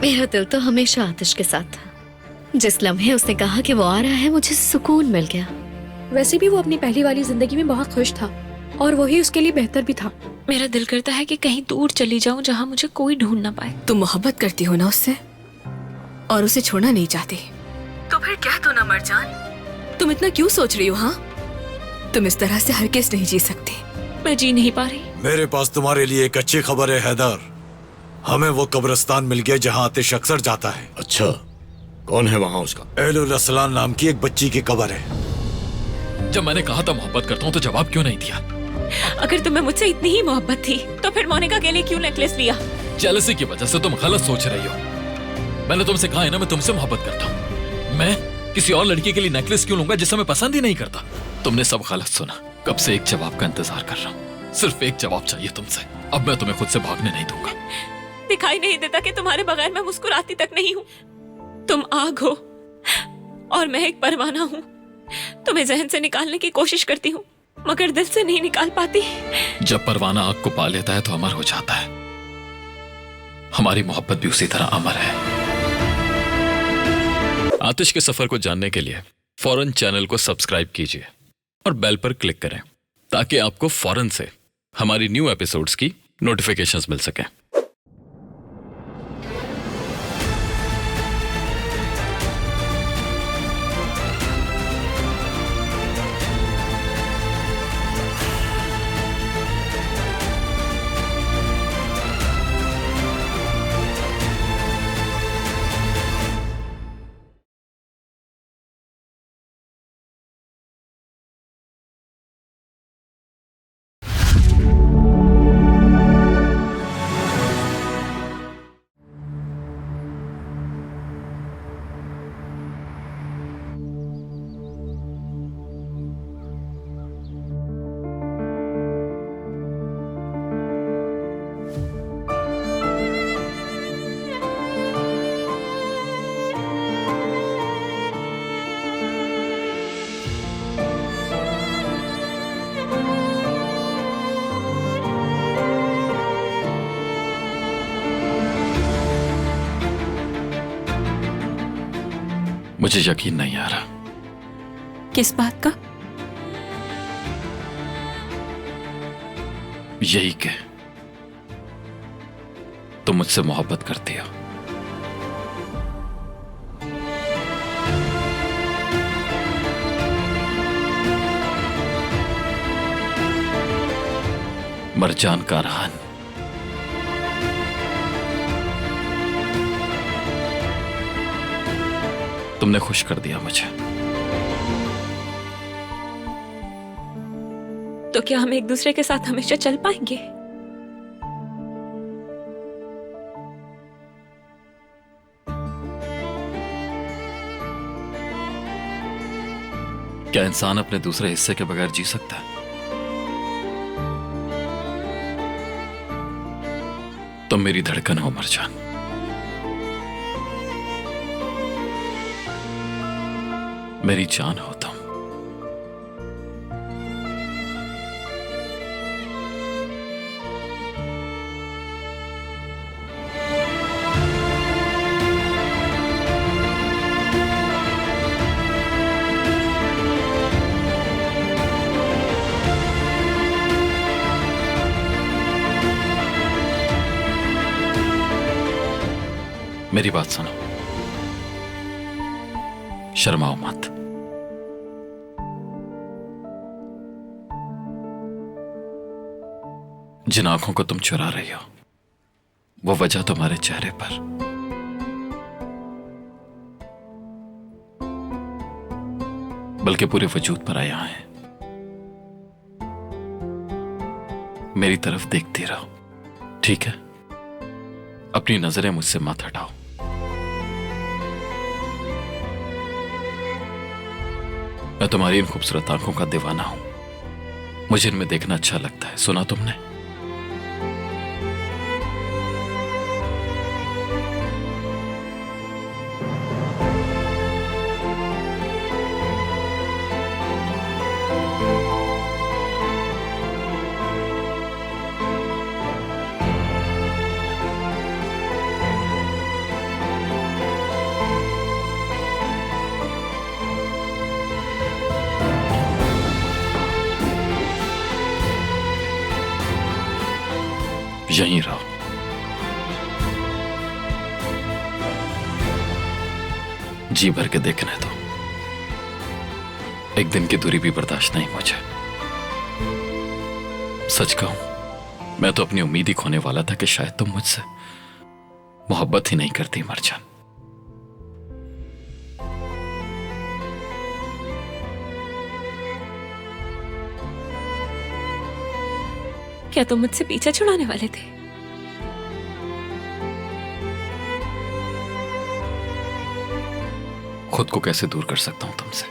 मेरा दिल तो हमेशा आतिश के साथ था। जिस लम्हे उसने कहा कि वो आ रहा है, मुझे सुकून मिल गया। वैसे भी वो अपनी पहली वाली जिंदगी में बहुत खुश था और वही उसके लिए बेहतर भी था। मेरा दिल करता है कि कहीं दूर चली जाऊं जहां मुझे कोई ढूंढ ना पाए। तुम मोहब्बत करती हो ना उससे और उसे छोड़ना नहीं चाहती, तो फिर कह दो ना मरजान। तुम इतना क्यों सोच रही हो? हाँ, तुम इस तरह से हरगिज़ नहीं जी सकती। मैं जी नहीं पा रही। मेरे पास तुम्हारे लिए एक अच्छी खबर है हैदर। हमें वो कब्रिस्तान मिल गया जहाँ आतिश अक्सर जाता है। अच्छा, कौन है वहाँ उसका? एलुल रसलान नाम की एक बच्ची की कब्र है। जब मैंने कहा था मोहब्बत करता हूँ तो जवाब क्यों नहीं दिया? अगर तुम्हें मुझसे इतनी ही मोहब्बत थी तो फिर मोनिका के लिए क्यों नेकलेस लिया? जेलसी की वजह से तुम गलत सोच रही हो। मैंने तुमसे कहा है ना, मैं तुमसे मोहब्बत करता हूँ। मैं किसी और लड़की के लिए नेकलेस क्यों लूंगा जिसे मैं पसंद ही नहीं करता? तुमने सब गलत सुना। कब से एक जवाब का इंतजार कर रहा हूँ। सिर्फ एक जवाब चाहिए तुमसे। अब मैं तुम्हें खुद से भागने नहीं दूंगा। दिखाई नहीं देता कि तुम्हारे बगैर मैं मुस्कुराती तक नहीं हूँ? तुम आग हो और मैं एक परवाना हूँ। तुम्हें जहन से निकालने की कोशिश करती हूँ मगर दिल से नहीं निकाल पाती। जब परवाना आग को पा लेता है तो अमर हो जाता है। हमारी मोहब्बत भी उसी तरह अमर है। आतिश के सफर को जानने के लिए फौरन चैनल को सब्सक्राइब कीजिए और बेल पर क्लिक करें ताकि आपको फौरन से हमारी न्यू एपिसोड्स की नोटिफिकेशंस मिल सकें। मुझे यकीन नहीं आ रहा। किस बात का? यही कि तुम मुझसे मोहब्बत करती हो। मरजान कारहान, तुमने खुश कर दिया मुझे। तो क्या हम एक दूसरे के साथ हमेशा चल पाएंगे? क्या इंसान अपने दूसरे हिस्से के बगैर जी सकता है? तुम मेरी धड़कन हो मरजान। मेरी जान हो तुम। मेरी बात सुनो, शर्माओ मत। जिन आंखों को तुम चुरा रही हो वो वजह तुम्हारे चेहरे पर बल्कि पूरे वजूद पर आया है। मेरी तरफ देखती रहो, ठीक है? अपनी नजरें मुझसे मत हटाओ। मैं तुम्हारी इन खूबसूरत आंखों का दीवाना हूं। मुझे इनमें देखना अच्छा लगता है। सुना तुमने? यहीं रहो। जी भर के देखने दो। एक दिन की दूरी भी बर्दाश्त नहीं मुझे। सच कहूं, मैं तो अपनी उम्मीद ही खोने वाला था कि शायद तुम मुझसे मोहब्बत ही नहीं करती मरजान। क्या तुम मुझसे पीछा छुड़ाने वाले थे? खुद को कैसे दूर कर सकता हूं तुमसे?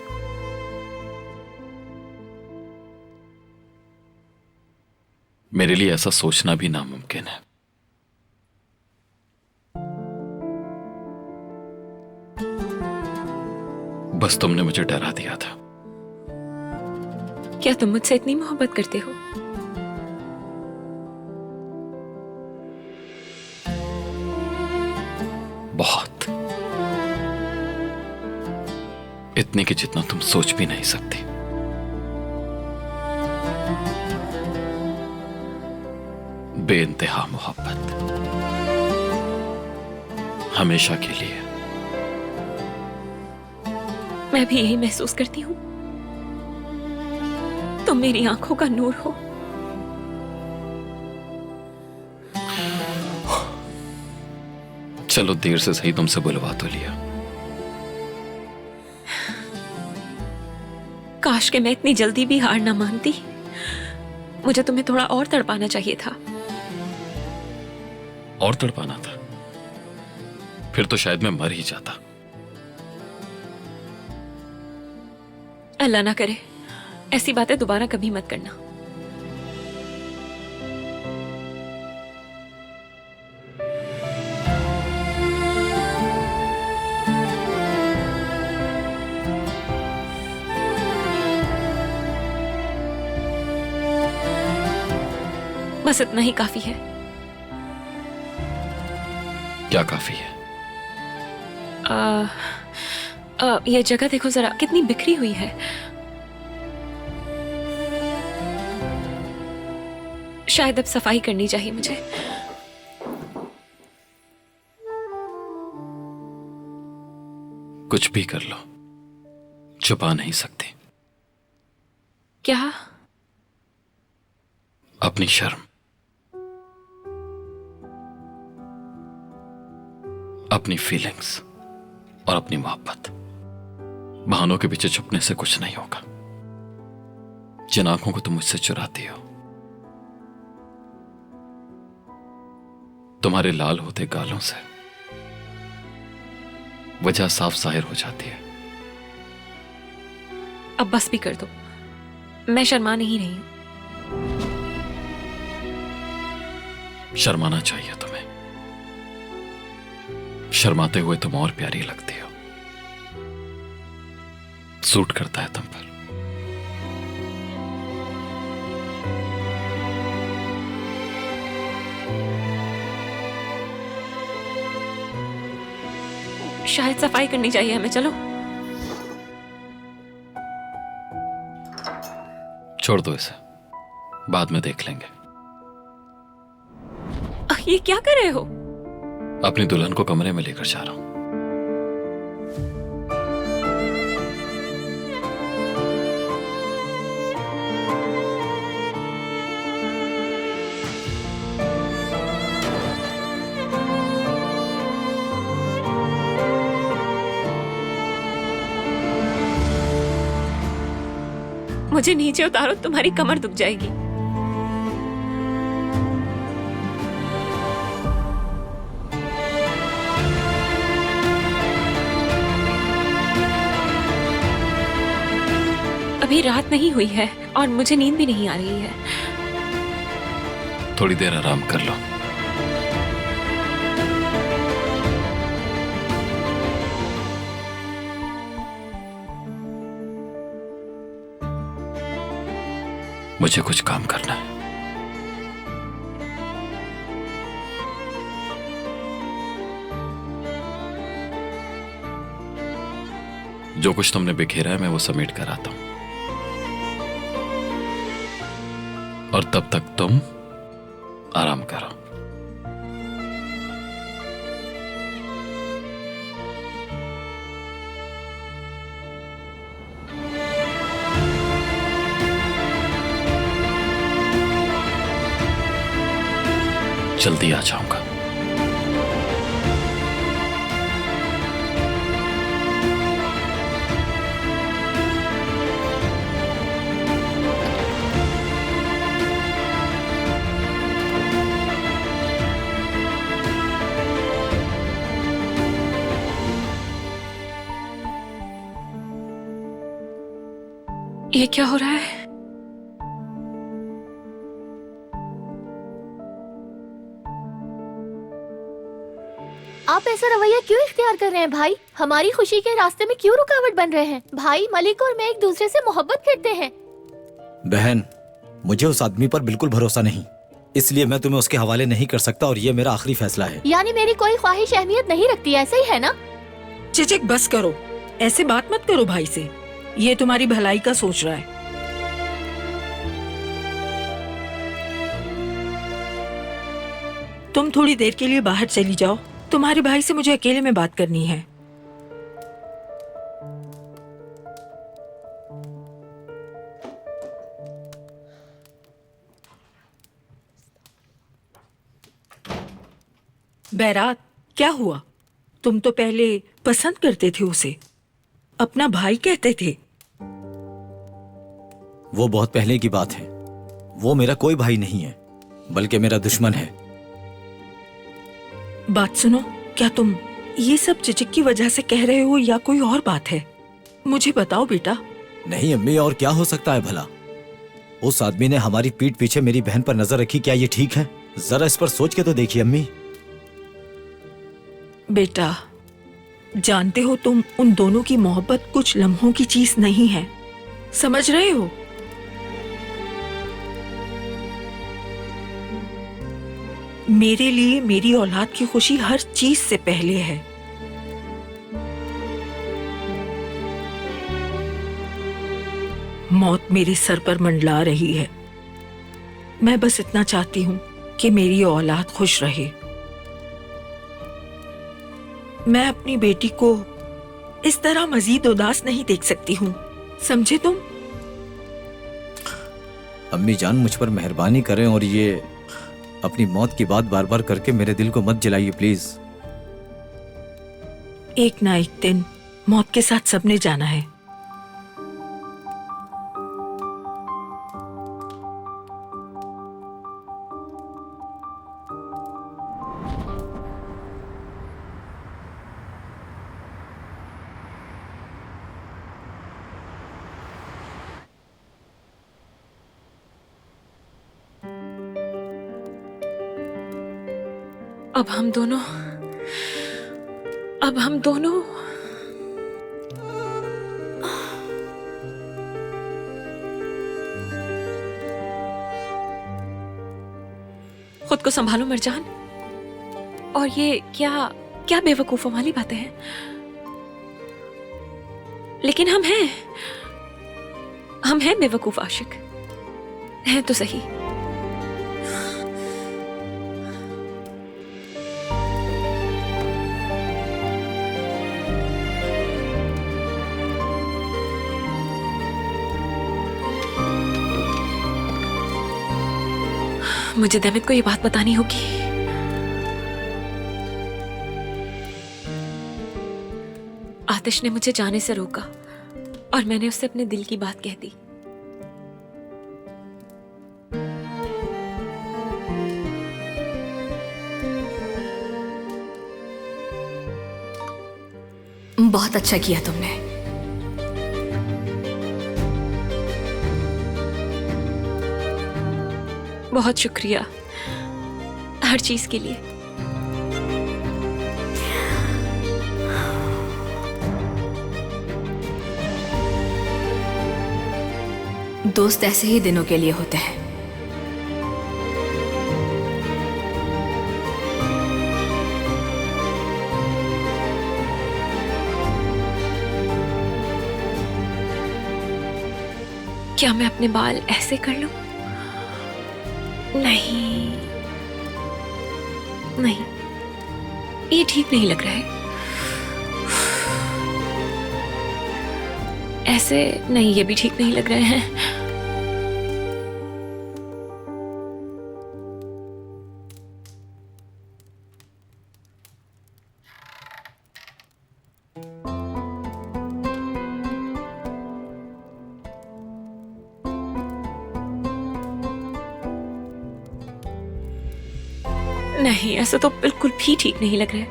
मेरे लिए ऐसा सोचना भी नामुमकिन है। बस तुमने मुझे डरा दिया था। क्या तुम मुझसे इतनी मोहब्बत करते हो? बहुत। इतनी कि जितना तुम सोच भी नहीं सकती। बेइंतहा मोहब्बत, हमेशा के लिए। मैं भी यही महसूस करती हूँ। तुम मेरी आंखों का नूर हो। चलो देर से सही तुमसे बुलवा तो लिया। काश के मैं इतनी जल्दी भी हार ना मानती। मुझे तुम्हें थोड़ा और तड़पाना चाहिए था। और तड़पाना था? फिर तो शायद मैं मर ही जाता। अल्लाह ना करे ऐसी बातें दोबारा कभी मत करना। बस इतना ही काफी है। क्या काफी है? ये जगह देखो जरा, कितनी बिखरी हुई है। शायद अब सफाई करनी चाहिए मुझे। कुछ भी कर लो, छुपा नहीं सकती क्या? अपनी शर्म, अपनी फीलिंग्स और अपनी मोहब्बत। बहानों के पीछे छुपने से कुछ नहीं होगा। जिन आंखों को तुम मुझसे चुराती हो, तुम्हारे लाल होते गालों से वजह साफ जाहिर हो जाती है। अब बस भी कर दो। मैं शर्मा नहीं रही हूं। शर्माना चाहिए तुम्हें। शर्माते हुए तुम और प्यारी लगती हो। सूट करता है तुम पर। शायद सफाई करनी चाहिए हमें। चलो। छोड़ दो इसे, बाद में देख लेंगे। ये क्या कर रहे हो? अपनी दुल्हन को कमरे में लेकर जा रहा हूं। मुझे नीचे उतारो, तुम्हारी कमर दुख जाएगी। अभी रात नहीं हुई है और मुझे नींद भी नहीं आ रही है। थोड़ी देर आराम कर लो। मुझे कुछ काम करना है। जो कुछ तुमने बिखेरा है मैं वो समेट कर आता हूं, और तब तक तुम आराम करो। जल्दी आ जाऊंगा। ये क्या हो रहा है? आप ऐसा रवैया क्यों इख्तियार कर रहे हैं भाई? हमारी खुशी के रास्ते में क्यों रुकावट बन रहे हैं? भाई मलिक और मैं एक दूसरे से मोहब्बत करते हैं। बहन, मुझे उस आदमी पर बिल्कुल भरोसा नहीं, इसलिए मैं तुम्हें उसके हवाले नहीं कर सकता और ये मेरा आखिरी फैसला है। यानी मेरी कोई ख्वाहिश अहमियत नहीं रखती, ऐसा ही है ना? चिचिक बस करो, ऐसे बात मत करो भाई से। ये तुम्हारी भलाई का सोच रहा है। तुम थोड़ी देर के लिए बाहर चली जाओ, तुम्हारे भाई से मुझे अकेले में बात करनी है। बैरात, क्या हुआ? तुम तो पहले पसंद करते थे उसे, अपना भाई कहते थे। वो बहुत पहले की बात है। वो मेरा कोई भाई नहीं है, बल्कि मेरा दुश्मन है। बात सुनो, क्या तुम ये सब चिचिक की वजह से कह रहे हो या कोई और बात है? मुझे बताओ बेटा। नहीं अम्मी, और क्या हो सकता है भला? उस आदमी ने हमारी पीठ पीछे मेरी बहन पर नजर रखी, क्या ये ठीक है? जरा इस पर सोच के तो देखिए अम्मी। बेटा, जानते हो तुम उन दोनों की मोहब्बत कुछ लम्हों की चीज नहीं है, समझ रहे हो? मेरे लिए मेरी औलाद की खुशी हर चीज से पहले है। मौत मेरे सर पर मंडला रही है। मैं बस इतना चाहती हूं कि मेरी औलाद खुश रहे। मैं अपनी बेटी को इस तरह मजीद उदास नहीं देख सकती हूँ, समझे तुम? अम्मी जान, मुझ पर मेहरबानी करें और ये अपनी मौत की बात बार बार करके मेरे दिल को मत जलाइए प्लीज। एक ना एक दिन मौत के साथ सबने जाना है। अब हम दोनों खुद को संभालो मरजान। और ये क्या क्या बेवकूफों वाली बातें हैं? लेकिन हम हैं बेवकूफ आशिक, हैं तो सही। मुझे देमित को ये बात बतानी होगी। आतिश ने मुझे जाने से रोका और मैंने उससे अपने दिल की बात कह दी। बहुत अच्छा किया तुमने। बहुत शुक्रिया हर चीज के लिए। दोस्त ऐसे ही दिनों के लिए होते हैं। क्या मैं अपने बाल ऐसे कर लूं? नहीं, ये ठीक नहीं लग रहा है। ऐसे नहीं, ये भी ठीक नहीं लग रहे हैं। नहीं, ऐसे तो बिल्कुल भी ठीक नहीं लग रहा है।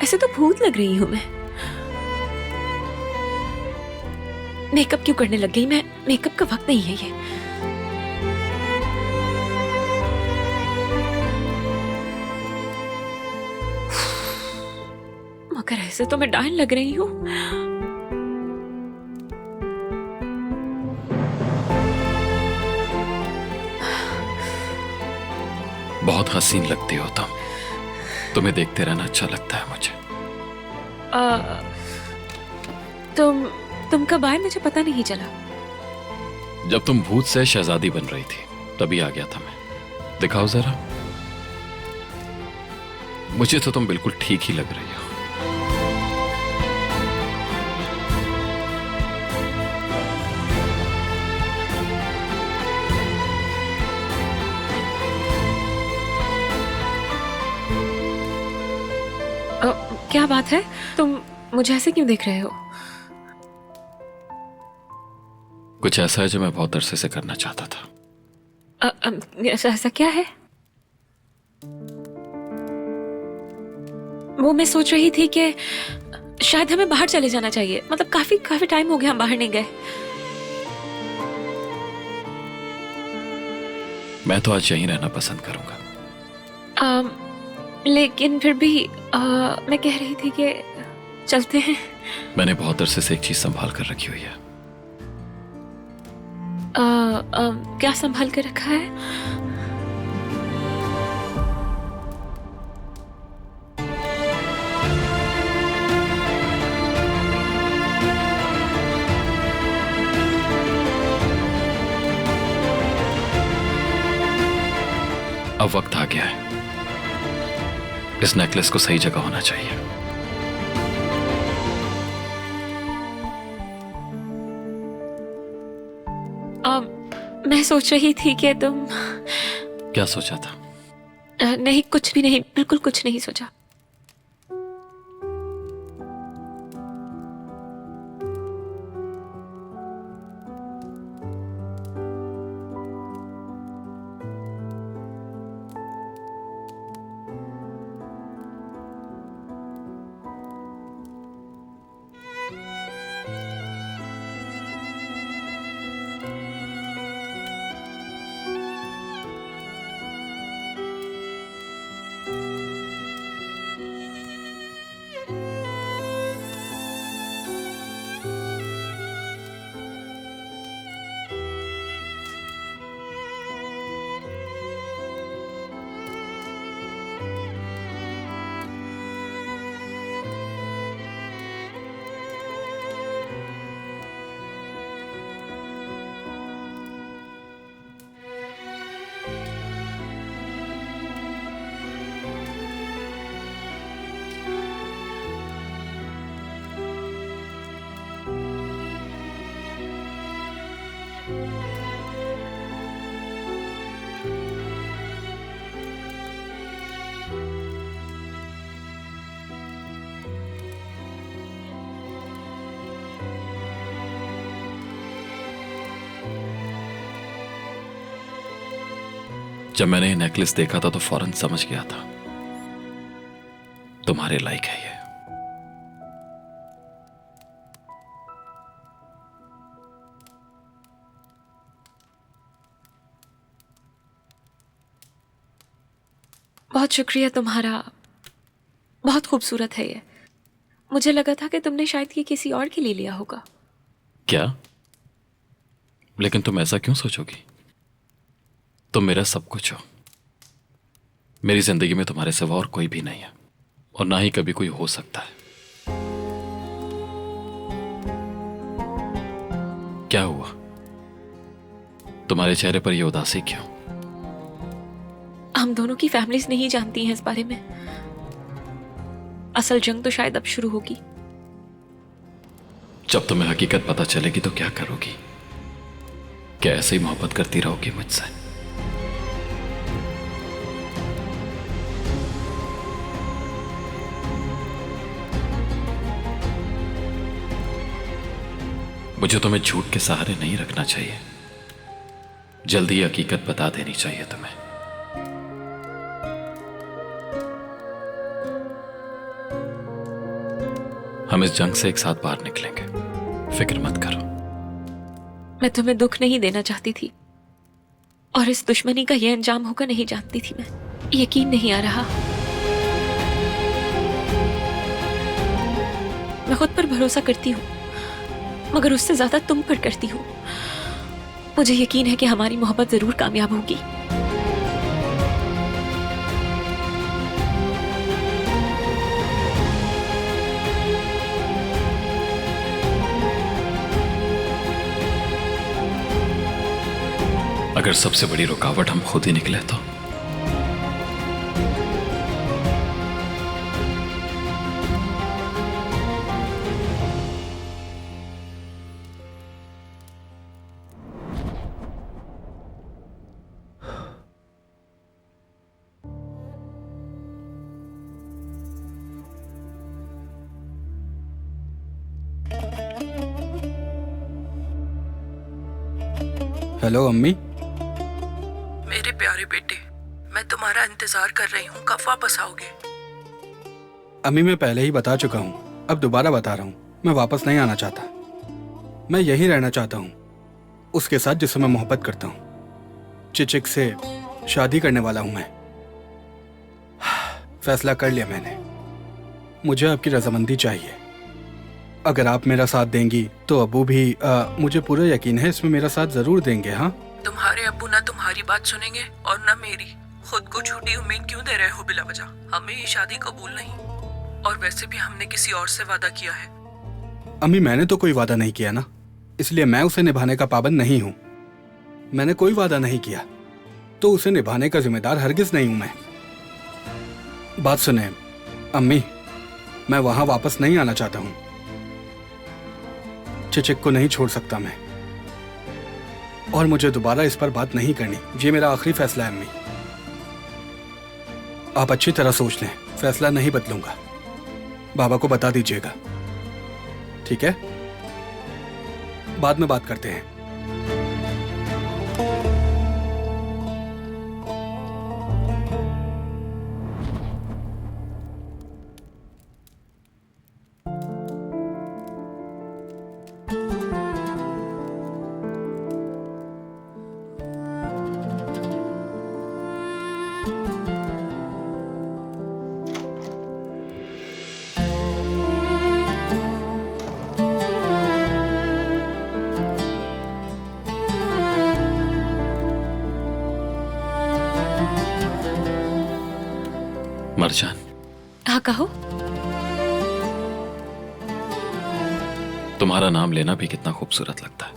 ऐसे तो भूत लग रही हूं मैं। मेकअप क्यों करने लग गई मैं? मेकअप का वक्त नहीं है ये। मगर ऐसे तो मैं डायन लग रही हूँ। बहुत हसीन लगती हो तुम। तुम्हें देखते रहना अच्छा लगता है मुझे। तुम कब आए मुझे पता नहीं चला। जब तुम भूत से शहजादी बन रही थी तभी आ गया था मैं। दिखाओ जरा। मुझे तो तुम बिल्कुल ठीक ही लग रही हो। क्या बात है? तुम मुझे ऐसे क्यों देख रहे हो? कुछ ऐसा है जो मैं बहुत अरसे से करना चाहता था। ऐसा क्या है? वो मैं सोच रही थी कि शायद हमें बाहर चले जाना चाहिए। मतलब काफी टाइम हो गया हम बाहर नहीं गए। मैं तो आज यहीं रहना पसंद करूंगा। लेकिन फिर भी मैं कह रही थी कि चलते हैं। मैंने बहुत अरसे से एक चीज संभाल कर रखी हुई है। क्या संभाल कर रखा है? अब वक्त आ गया है। इस नेकलेस को सही जगह होना चाहिए। मैं सोच रही थी कि तुम। क्या सोचा था? नहीं, कुछ भी नहीं, बिल्कुल कुछ नहीं सोचा। जब मैंने ये नेकलेस देखा था तो फौरन समझ गया था तुम्हारे लायक है ये। बहुत शुक्रिया तुम्हारा। बहुत खूबसूरत है ये। मुझे लगा था कि तुमने शायद ये किसी और के लिए लिया होगा। क्या? लेकिन तुम ऐसा क्यों सोचोगी? तुम मेरा सब कुछ हो। मेरी जिंदगी में तुम्हारे सिवा और कोई भी नहीं है और ना ही कभी कोई हो सकता है। क्या हुआ? तुम्हारे चेहरे पर यह उदासी क्यों? हम दोनों की फैमिलीज नहीं जानती हैं इस बारे में। असल जंग तो शायद अब शुरू होगी। जब तुम्हें हकीकत पता चलेगी तो क्या करोगी? क्या ऐसे ही मोहब्बत करती रहोगी मुझसे? मुझे तुम्हें झूठ के सहारे नहीं रखना चाहिए। जल्दी हकीकत बता देनी चाहिए तुम्हें। हम इस जंग से एक साथ बाहर निकलेंगे, फिक्र मत करो। मैं तुम्हें दुख नहीं देना चाहती थी, और इस दुश्मनी का यह अंजाम होगा नहीं जानती थी मैं। यकीन नहीं आ रहा। मैं खुद पर भरोसा करती हूँ, मगर उससे ज्यादा तुम पर करती हूँ। मुझे यकीन है कि हमारी मोहब्बत जरूर कामयाब होगी। अगर सबसे बड़ी रुकावट हम खुद ही निकले तो? हेलो अम्मी। मेरे प्यारे बेटे, मैं तुम्हारा इंतजार कर रही हूँ, कब वापस आओगे? अम्मी मैं पहले ही बता चुका हूँ, अब दोबारा बता रहा हूँ, मैं वापस नहीं आना चाहता। मैं यहीं रहना चाहता हूँ, उसके साथ जिससे मैं मोहब्बत करता हूँ। चिचिक से शादी करने वाला हूँ मैं। फैसला कर लिया मैंने। मुझे आपकी रजामंदी चाहिए। अगर आप मेरा साथ देंगी तो अबू भी मुझे पूरा यकीन है इसमें मेरा साथ जरूर देंगे। हाँ, तुम्हारे अब्बू ना तुम्हारी बात सुनेंगे और ना मेरी। खुद को झूठी उम्मीद क्यों दे रहे हो बिला वजह? हमें ये शादी कबूल नहीं, और वैसे भी हमने किसी और से वादा किया है। अम्मी मैंने तो कोई वादा नहीं किया ना, इसलिए मैं उसे निभाने का पाबंद नहीं हूँ। मैंने कोई वादा नहीं किया तो उसे निभाने का जिम्मेदार हरगिज नहीं हूं मैं। बात सुने अम्मी, मैं वहां वापस नहीं आना चाहता हूं। चिचिक को नहीं छोड़ सकता मैं, और मुझे दोबारा इस पर बात नहीं करनी। ये मेरा आखिरी फैसला है अम्मी। आप अच्छी तरह सोच लें, फैसला नहीं बदलूंगा। बाबा को बता दीजिएगा, ठीक है? बाद में बात करते हैं। मरजान। हाँ कहो। तुम्हारा नाम लेना भी कितना खूबसूरत लगता है।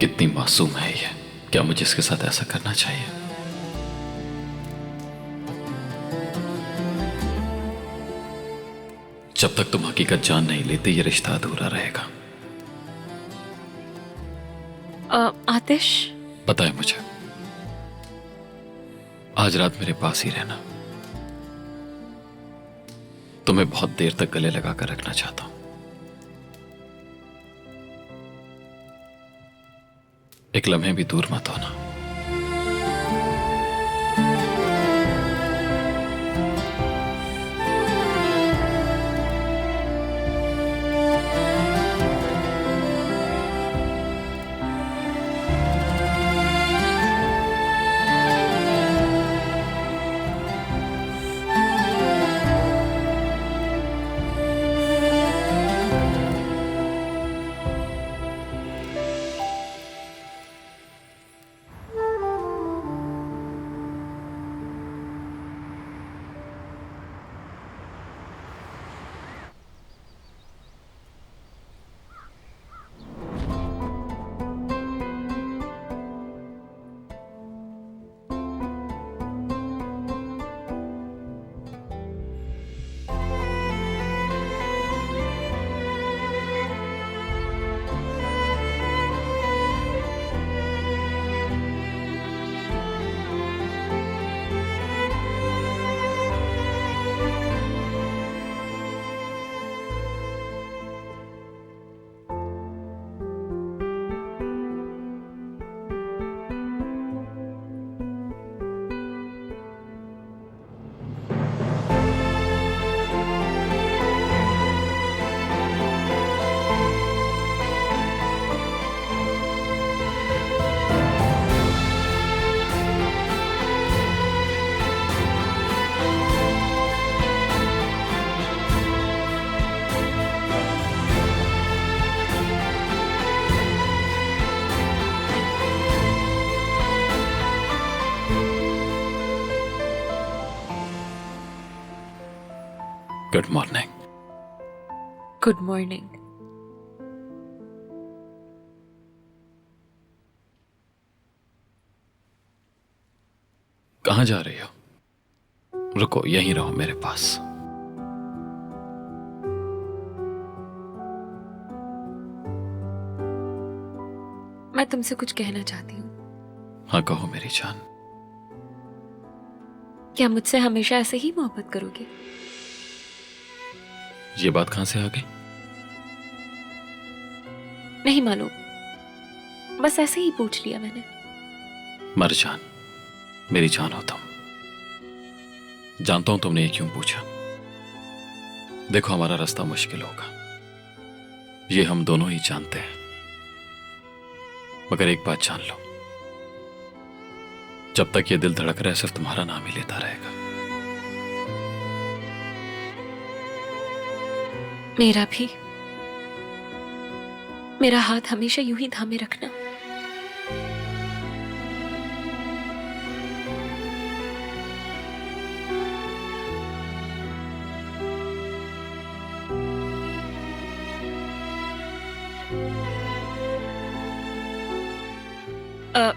कितनी मासूम है ये। क्या मुझे इसके साथ ऐसा करना चाहिए? जब तक तुम हकीकत जान नहीं लेते ये रिश्ता अधूरा रहेगा। आतिश, पता है मुझे, आज रात मेरे पास ही रहना। तुम्हें बहुत देर तक गले लगा कर रखना चाहता हूं। एक लम्हे भी दूर मत होना। Good morning. Good morning. कहाँ जा रही हो? रुको, यहीं रहो मेरे पास। मैं तुमसे कुछ कहना चाहती हूँ। हाँ कहो मेरी जान। क्या मुझसे हमेशा ऐसे ही मोहब्बत करोगे? ये बात कहां से आ गई? नहीं मालूम, बस ऐसे ही पूछ लिया मैंने। मरजान, मेरी जान हो तुम। जानता हूं तुमने ये क्यों पूछा। देखो, हमारा रास्ता मुश्किल होगा, ये हम दोनों ही जानते हैं, मगर एक बात जान लो, जब तक ये दिल धड़क रहा है सिर्फ तुम्हारा नाम ही लेता रहेगा। मेरा भी। मेरा हाथ हमेशा यूं ही थामे रखना।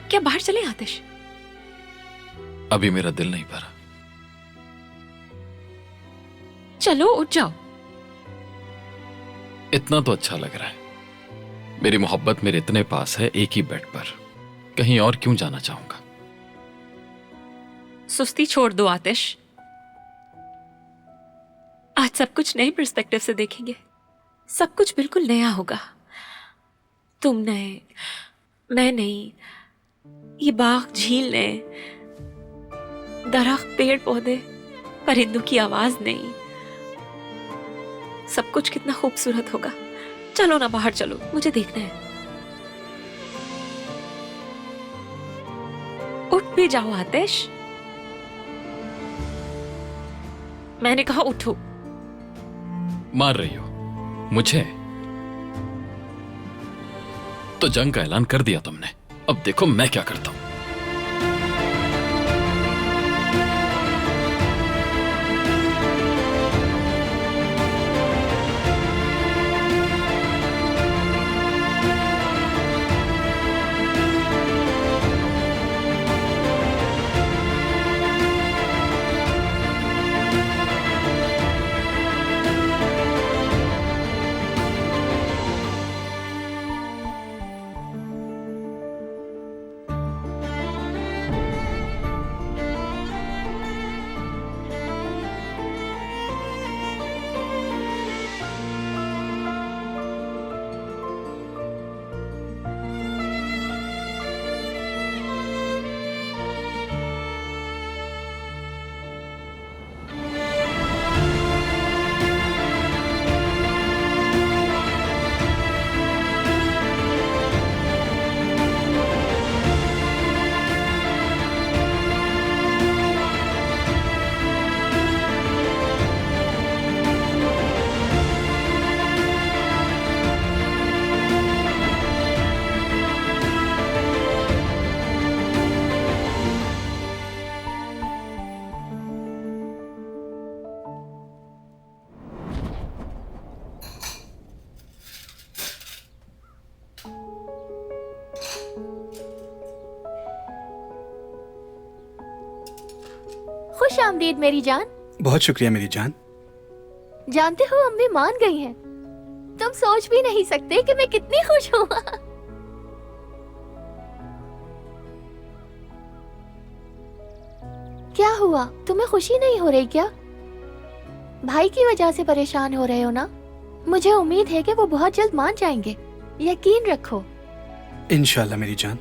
क्या बाहर चले आतिश? अभी मेरा दिल नहीं भरा। चलो उठ जाओ। इतना तो अच्छा लग रहा है। मेरी मोहब्बत मेरे इतने पास है, एक ही बेड पर, कहीं और क्यों जाना चाहूंगा। सुस्ती छोड़ दो आतिश। आज सब कुछ नए पर्सपेक्टिव से देखेंगे। सब कुछ बिल्कुल नया होगा। तुम नए, मैं नई, ये बाग झील नए, दरख्त पेड़ पौधे, परिंदों की आवाज नहीं। सब कुछ कितना खूबसूरत होगा। चलो ना बाहर चलो, मुझे देखना है। उठ भी जाओ आतिश। मैंने कहा उठो। मार रही हो मुझे? तो जंग का ऐलान कर दिया तुमने, अब देखो मैं क्या करता हूं। खुश आमदीद मेरी जान। बहुत शुक्रिया मेरी जान। जानते हो अम्मी मान गई हैं। तुम सोच भी नहीं सकते कि मैं कितनी खुश हूँ। क्या हुआ, तुम्हें खुशी नहीं हो रही क्या? भाई की वजह से परेशान हो रहे हो ना? मुझे उम्मीद है कि वो बहुत जल्द मान जाएंगे, यकीन रखो। इंशाल्लाह मेरी जान,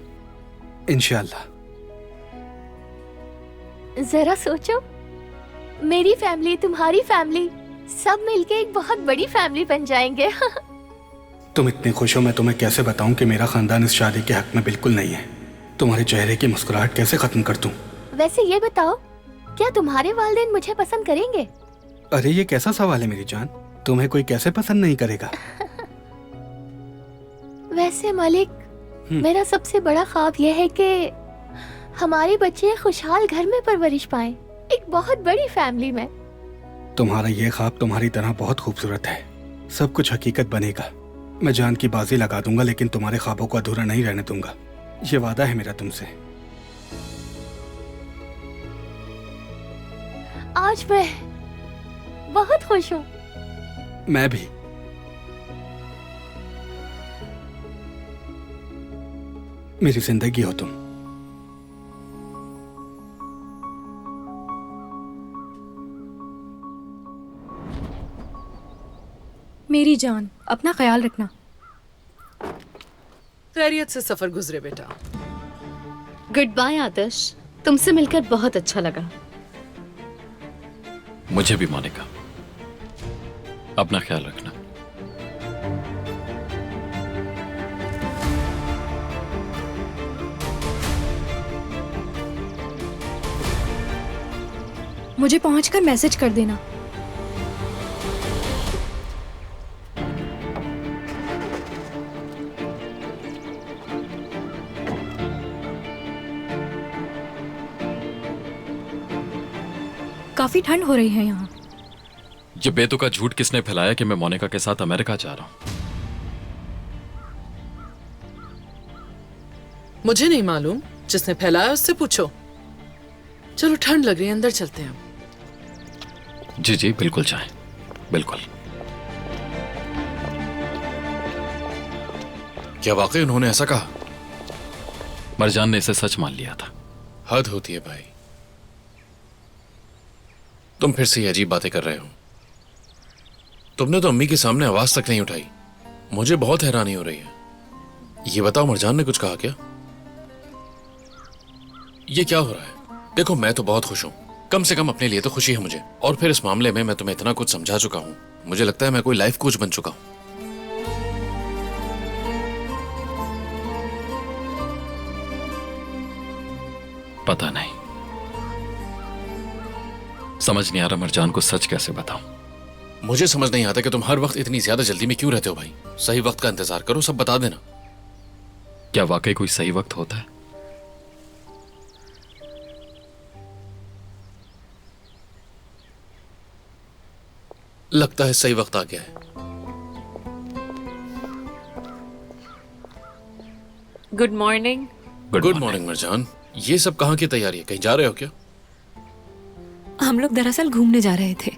इंशाल्लाह। जरा सोचो, मेरी फैमिली, तुम्हारी फैमिली, सब मिलके एक बहुत बड़ी फैमिली बन जाएंगे। तुम इतनी खुश हो, मैं तुम्हें कैसे बताऊं कि मेरा खानदान इस शादी के हक में बिल्कुल नहीं है। तुम्हारे चेहरे की मुस्कुराहट कैसे खत्म कर दूं? वैसे ये बताओ, क्या तुम्हारे वालिदैन मुझे पसंद करेंगे? अरे ये कैसा सवाल है मेरी जान, तुम्हें कोई कैसे पसंद नहीं करेगा? वैसे मलिक, मेरा सबसे बड़ा ख्वाब यह है कि हमारे बच्चे खुशहाल घर में परवरिश पाएं, एक बहुत बड़ी फैमिली में। तुम्हारा ये ख्वाब तुम्हारी तरह बहुत खूबसूरत है। सब कुछ हकीकत बनेगा। मैं जान की बाजी लगा दूंगा, लेकिन तुम्हारे ख्वाबों को अधूरा नहीं रहने दूंगा। ये वादा है मेरा तुमसे। आज मैं बहुत खुश हूँ। मैं भी। मेरी जिंदगी हो तुम। मेरी जान, अपना ख्याल रखना। खैरियत से सफर गुजरे बेटा। गुड बाय आदर्श, तुमसे मिलकर बहुत अच्छा लगा। मुझे भी मोनिका, अपना ख्याल रखना। मुझे पहुंचकर मैसेज कर देना। काफी ठंड हो रही है यहाँ। ये बेतुका झूठ किसने फैलाया कि मैं मोनिका के साथ अमेरिका जा रहा हूं? मुझे नहीं मालूम, जिसने फैलाया उससे पूछो। चलो ठंड लग रही है, अंदर चलते हैं। जी जी बिल्कुल जाएं, बिल्कुल। क्या वाकई उन्होंने ऐसा कहा? मरजान ने इसे सच मान लिया था। हद होती है भाई, तुम फिर से ये अजीब बातें कर रहे हो। तुमने तो अम्मी के सामने आवाज तक नहीं उठाई। मुझे बहुत हैरानी हो रही है। ये बताओ, मरजान ने कुछ कहा क्या? ये क्या हो रहा है? देखो, मैं तो बहुत खुश हूं। कम से कम अपने लिए तो खुशी है मुझे। और फिर इस मामले में मैं तुम्हें इतना कुछ समझा चुका हूं। मुझे लगता है मैं कोई लाइफ कोच बन चुका हूं। पता नहीं, समझ नहीं आ रहा मरजान को सच कैसे बताऊं। मुझे समझ नहीं आता कि तुम हर वक्त इतनी ज्यादा जल्दी में क्यों रहते हो भाई। सही वक्त का इंतजार करो, सब बता देना। क्या वाकई कोई सही वक्त होता है? लगता है सही वक्त आ गया है। Good morning. Good morning Marjan. ये सब कहाँ की तैयारी है? कहीं जा रहे हो क्या? हम लोग दरअसल घूमने जा रहे थे।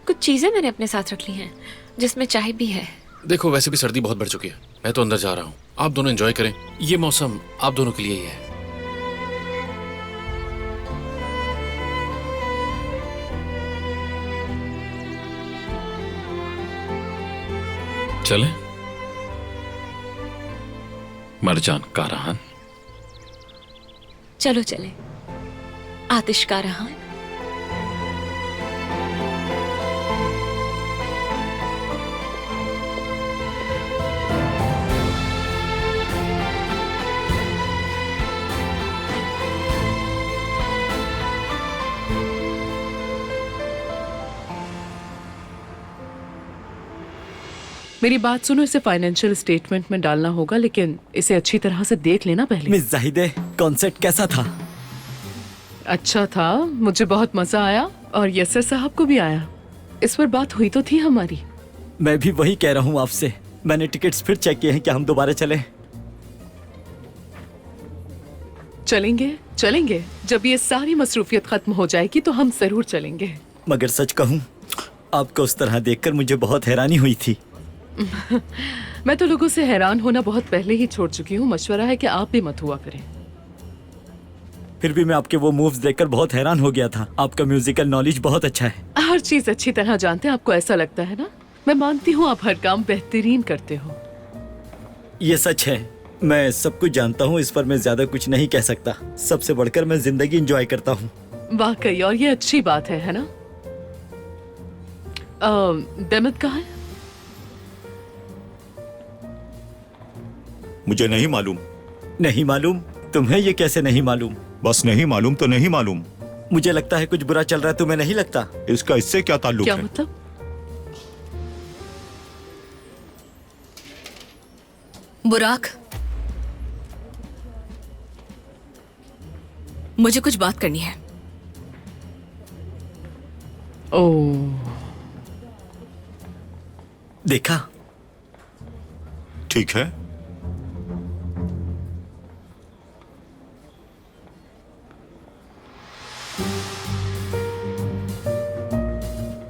कुछ चीजें मैंने अपने साथ रख ली हैं, जिसमें चाय भी है। देखो, वैसे भी सर्दी बहुत बढ़ चुकी है। मैं तो अंदर जा रहा हूँ। आप दोनों एंजॉय करें। ये मौसम आप दोनों के लिए ही है। चलें? मरजान कारहान। चलो चले। आतिश कारहान। मेरी बात सुनो, इसे फाइनेंशियल स्टेटमेंट में डालना होगा, लेकिन इसे अच्छी तरह से देख लेना पहले। मिस जाहिदे, कॉन्सर्ट कैसा था? अच्छा था, मुझे बहुत मजा आया और यसर साहब को भी आया। इस पर बात हुई तो थी हमारी। मैं भी वही कह रहा हूँ आपसे। मैंने टिकट्स फिर चेक किए हैं। क्या हम दोबारा चलें? चलेंगे चलेंगे। जब ये सारी मसरूफियत खत्म हो जाएगी तो हम जरूर चलेंगे। मगर सच कहूँ, आपको उस तरह देखकर मुझे बहुत हैरानी हुई थी। मैं तो लोगों से हैरान होना बहुत पहले ही छोड़ चुकी हूँ। मशवरा है कि आप भी मत हुआ करें। फिर भी मैं आपके वो मूव्स देखकर बहुत हैरान हो गया था। आपका म्यूजिकल नॉलेज बहुत अच्छा है। हर चीज अच्छी तरह जानते हैं, आपको ऐसा लगता है ना? मैं मानती हूँ आप हर काम बेहतरीन करते हो। ये सच है। मैं सब कुछ जानता हूँ, इस पर मैं ज्यादा कुछ नहीं कह सकता। सबसे बढ़कर मैं जिंदगी एंजॉय करता हूँ। वाकई, और ये अच्छी बात है ना? देमत कहाँ है? मुझे नहीं मालूम। नहीं मालूम? तुम्हें ये कैसे नहीं मालूम? बस नहीं मालूम तो नहीं मालूम। मुझे लगता है कुछ बुरा चल रहा है, तुम्हें नहीं लगता? इसका इससे क्या ताल्लुक क्या है? मतलब? बुराक, मुझे कुछ बात करनी है। ओह, देखा? ठीक है।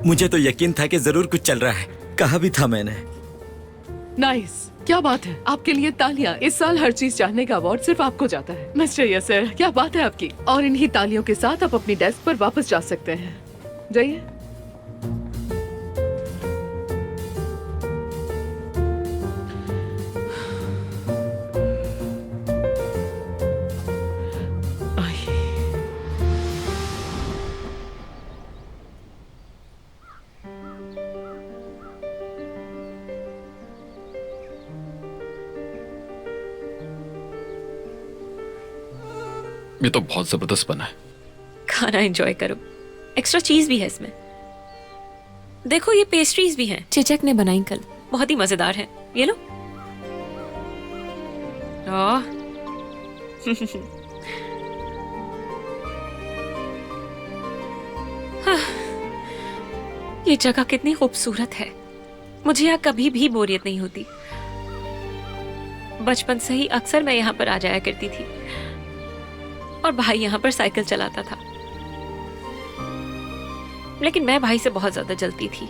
मुझे तो यकीन था कि जरूर कुछ चल रहा है। कहा भी था मैंने। नाइस, क्या बात है। आपके लिए तालियां। इस साल हर चीज जानने का अवार्ड सिर्फ आपको जाता है। मिस्टर यसर, क्या बात है आपकी। और इन्हीं तालियों के साथ आप अपनी डेस्क पर वापस जा सकते हैं। जाइए। ये तो बहुत जबरदस्त बना है। खाना एंजॉय करो। एक्स्ट्रा चीज भी है इसमें। देखो ये पेस्ट्रीज भी हैं। चिचक ने बनाई कल, बहुत ही मजेदार है। ये लो। आह। हाँ, ये जगह कितनी खूबसूरत है। मुझे यहाँ कभी भी बोरियत नहीं होती। बचपन से ही अक्सर मैं यहाँ पर आ जाया करती थी और भाई यहाँ पर साइकिल चलाता था। लेकिन मैं भाई से बहुत ज्यादा जलती थी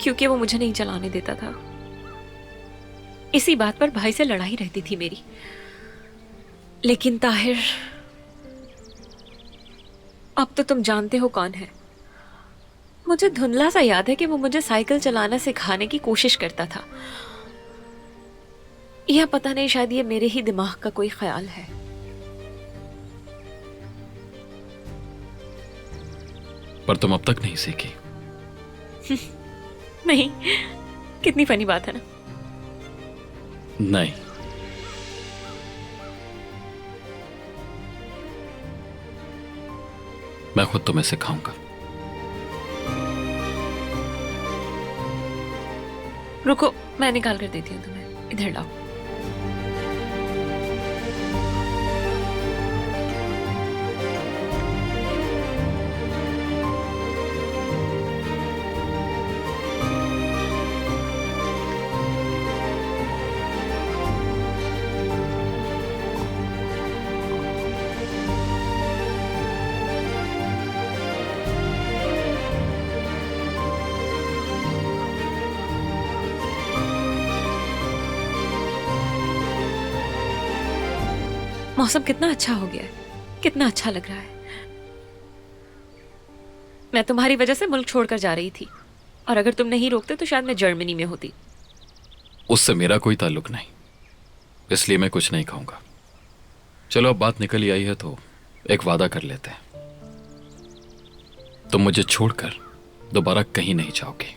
क्योंकि वो मुझे नहीं चलाने देता था। इसी बात पर भाई से लड़ाई रहती थी मेरी। लेकिन ताहिर, अब तो तुम जानते हो कौन है। मुझे धुंधला सा याद है कि वो मुझे साइकिल चलाना सिखाने की कोशिश करता था। या पता नहीं, शायद ये मेरे ही दिमाग का कोई ख्याल है। पर तुम अब तक नहीं सीखी। नहीं, कितनी फनी बात है ना। नहीं, मैं खुद तुम्हें सिखाऊंगा। रुको, मैं निकाल कर देती हूँ तुम्हें। इधर लाओ। मौसम कितना अच्छा हो गया है। कितना अच्छा लग रहा है। मैं तुम्हारी वजह से मुल्क छोड़कर जा रही थी और अगर तुम नहीं रोकते तो शायद मैं जर्मनी में होती। उससे मेरा कोई ताल्लुक नहीं, इसलिए मैं कुछ नहीं कहूंगा। चलो, अब बात निकल ही आई है तो एक वादा कर लेते हैं। तुम मुझे छोड़कर दोबारा कहीं नहीं जाओगे।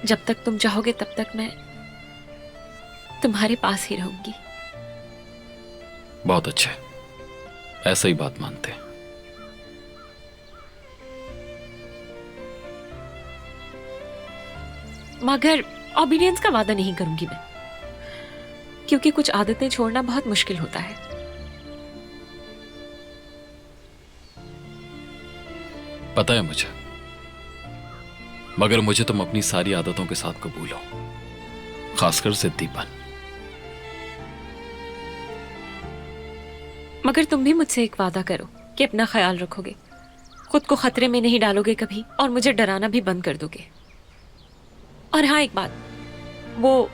जब तक तुम चाहोगे तब तक मैं तुम्हारे पास ही रहूंगी। बहुत अच्छा है, ऐसा ही बात मानते हैं। मगर ओबीडियंस का वादा नहीं करूंगी मैं, क्योंकि कुछ आदतें छोड़ना बहुत मुश्किल होता है। पता है मुझे, मगर मुझे तुम अपनी सारी आदतों के साथ कबूल हो, खासकर जिद्दीपन। मगर तुम भी मुझसे एक वादा करो कि अपना ख्याल रखोगे, खुद को खतरे में नहीं डालोगे कभी, और मुझे डराना भी बंद कर दोगे। और हाँ, एक बात, वो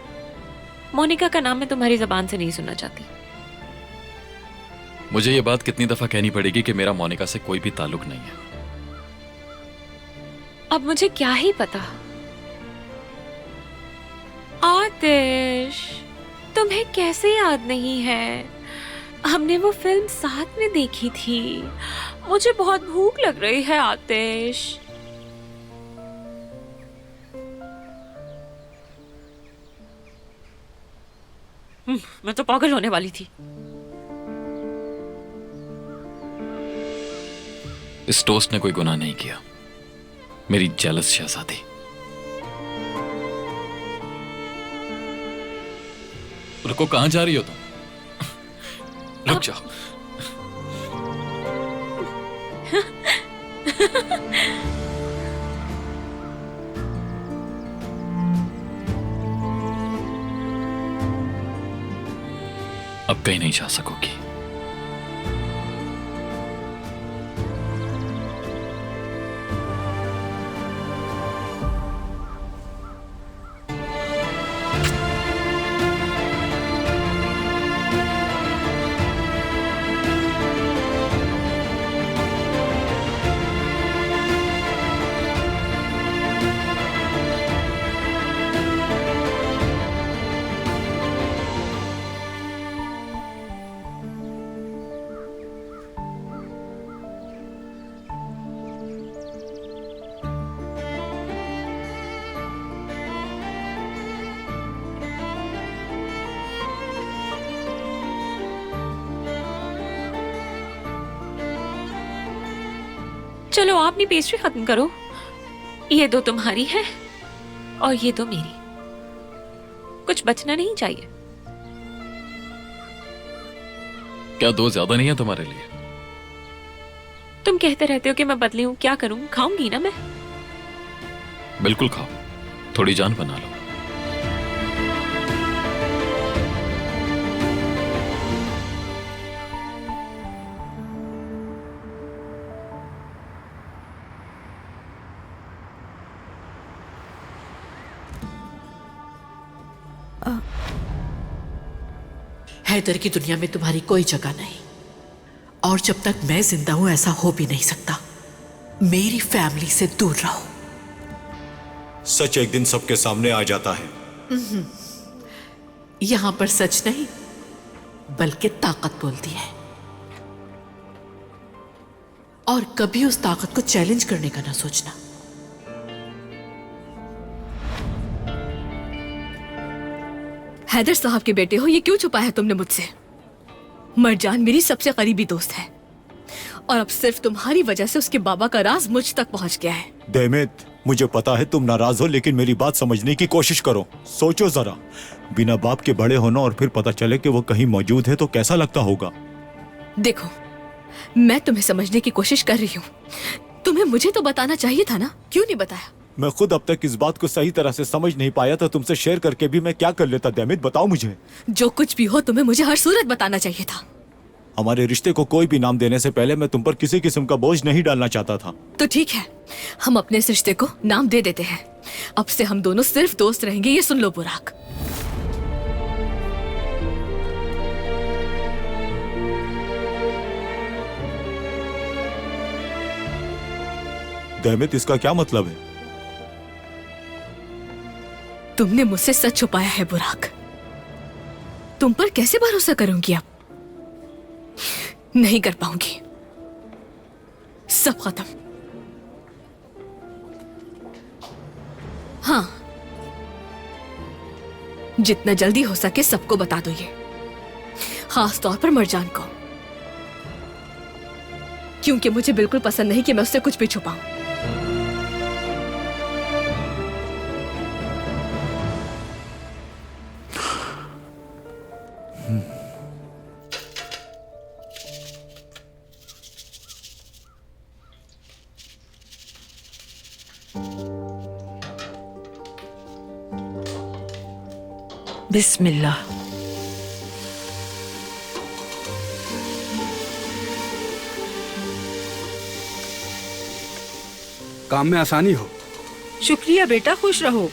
मोनिका का नाम मैं तुम्हारी जबान से नहीं सुनना चाहती। मुझे ये बात कितनी दफा कहनी पड़ेगी कि मेरा मोनिका से कोई भी ताल्लुक नहीं है। अब मुझे क्या ही पता। आतिश, तुम्हें कैसे याद नहीं है? हमने वो फिल्म साथ में देखी थी। मुझे बहुत भूख लग रही है आतिश। मैं तो पागल होने वाली थी। इस टोस्ट ने कोई गुनाह नहीं किया, मेरी जेलस शहजादी। रुको, कहां जा रही हो तुम? रुक जाओ। अब कहीं नहीं जा सकोगी। चलो आप अपनी पेस्ट्री खत्म करो। ये दो तुम्हारी है और ये दो मेरी। कुछ बचना नहीं चाहिए। क्या दो ज्यादा नहीं है तुम्हारे लिए? तुम कहते रहते हो कि मैं बदली हूं, क्या करूं? खाऊंगी ना मैं। बिल्कुल खाओ, थोड़ी जान बना लो। हैदर की दुनिया में तुम्हारी कोई जगह नहीं, और जब तक मैं जिंदा हूं ऐसा हो भी नहीं सकता। मेरी फैमिली से दूर रहो। सच एक दिन सबके सामने आ जाता है। यहां पर सच नहीं बल्कि ताकत बोलती है, और कभी उस ताकत को चैलेंज करने का ना सोचना। हैदर साहब के बेटे हो, ये क्यों छुपाया तुमने मुझसे? मरजान मेरी सबसे करीबी दोस्त है, और अब सिर्फ तुम्हारी वजह से उसके बाबा का राज मुझ तक पहुंच गया है। देमित, मुझे पता है तुम नाराज हो, लेकिन मेरी बात समझने की कोशिश करो। सोचो जरा, बिना बाप के बड़े होना और फिर पता चले कि वो कहीं मौजूद है तो कैसा लगता होगा। देखो, मैं तुम्हें समझने की कोशिश कर रही हूँ। तुम्हें मुझे तो बताना चाहिए था ना, क्यों नहीं बताया? मैं खुद अब तक इस बात को सही तरह से समझ नहीं पाया था। तुमसे शेयर करके भी मैं क्या कर लेता? देमित, बताओ मुझे। जो कुछ भी हो, तुम्हें मुझे हर सूरत बताना चाहिए था। हमारे रिश्ते को कोई भी नाम देने से पहले मैं तुम पर किसी किस्म का बोझ नहीं डालना चाहता था। तो ठीक है, हम अपने इस रिश्ते को नाम दे देते हैं। अब से हम दोनों सिर्फ दोस्त रहेंगे, ये सुन लो बुराक। देमित, इसका क्या मतलब है? तुमने मुझसे सच छुपाया है बुराक। तुम पर कैसे भरोसा करूंगी अब? नहीं कर पाऊंगी। सब खत्म। हाँ, जितना जल्दी हो सके सबको बता दो ये, खास तौर पर मरजान को, क्योंकि मुझे बिल्कुल पसंद नहीं कि मैं उससे कुछ भी छुपाऊं। बिस्मिल्लाह। काम में आसानी हो। शुक्रिया बेटा, खुश रहो।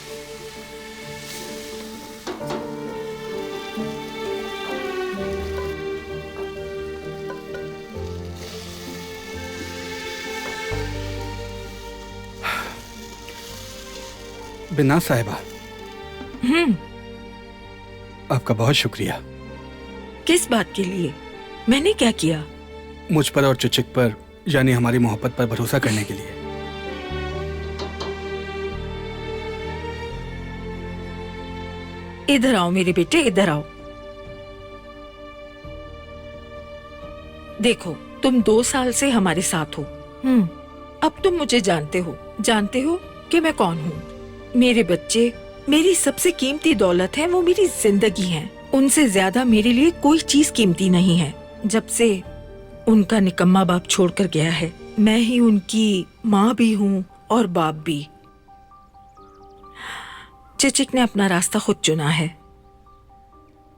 बिना साहिबा, आपका बहुत शुक्रिया। किस बात के लिए? मैंने क्या किया? मुझ पर और चुचिक पर, यानी हमारी मोहब्बत पर भरोसा करने के लिए। इधर आओ मेरे बेटे, इधर आओ। देखो, तुम 2 साल से हमारे साथ हो। अब तुम मुझे जानते हो कि मैं कौन हूँ। मेरे बच्चे मेरी सबसे कीमती दौलत है, वो मेरी जिंदगी है। उनसे ज्यादा मेरे लिए कोई चीज कीमती नहीं है। जब से उनका निकम्मा बाप छोड़कर गया है, मैं ही उनकी माँ भी हूँ और बाप भी। चचिक ने अपना रास्ता खुद चुना है,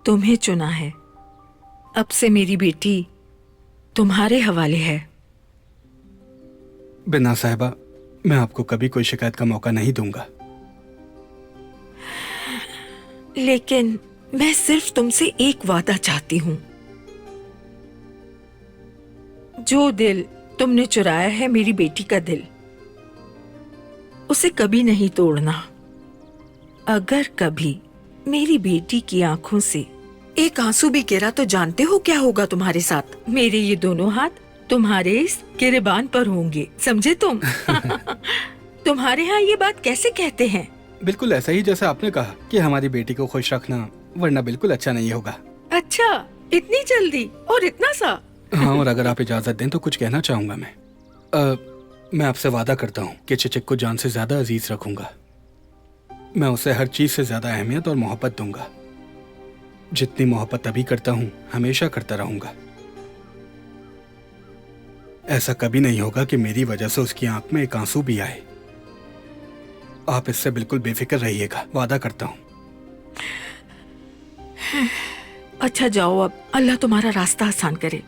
तुम्हें चुना है। अब से मेरी बेटी तुम्हारे हवाले है। बिना साहिबा, मैं आपको कभी कोई शिकायत का मौका नहीं दूंगा। लेकिन मैं सिर्फ तुमसे एक वादा चाहती हूँ। जो दिल तुमने चुराया है, मेरी बेटी का दिल, उसे कभी नहीं तोड़ना। अगर कभी मेरी बेटी की आंखों से एक आंसू भी गिरा तो जानते हो क्या होगा तुम्हारे साथ? मेरे ये दोनों हाथ तुम्हारे इस गिरबान पर होंगे, समझे तुम? तुम्हारे यहाँ ये बात कैसे कहते हैं? बिल्कुल ऐसा ही जैसा आपने कहा कि हमारी बेटी को खुश रखना, वरना बिल्कुल अच्छा नहीं होगा। अच्छा, इतनी जल्दी और इतना सा? हाँ, और अगर आप इजाजत दें तो कुछ कहना चाहूंगा मैं आपसे वादा करता हूँ कि चिचिक को जान से ज्यादा अजीज रखूंगा। मैं उसे हर चीज से ज्यादा अहमियत और मोहब्बत दूंगा। जितनी मोहब्बत अभी करता हूँ, हमेशा करता रहूंगा। ऐसा कभी नहीं होगा कि मेरी वजह से उसकी आंख में एक आंसू भी आए। आप इससे बिल्कुल बेफिक्र रहिएगा, वादा करता हूँ। अच्छा जाओ, अब अल्लाह तुम्हारा रास्ता आसान करे।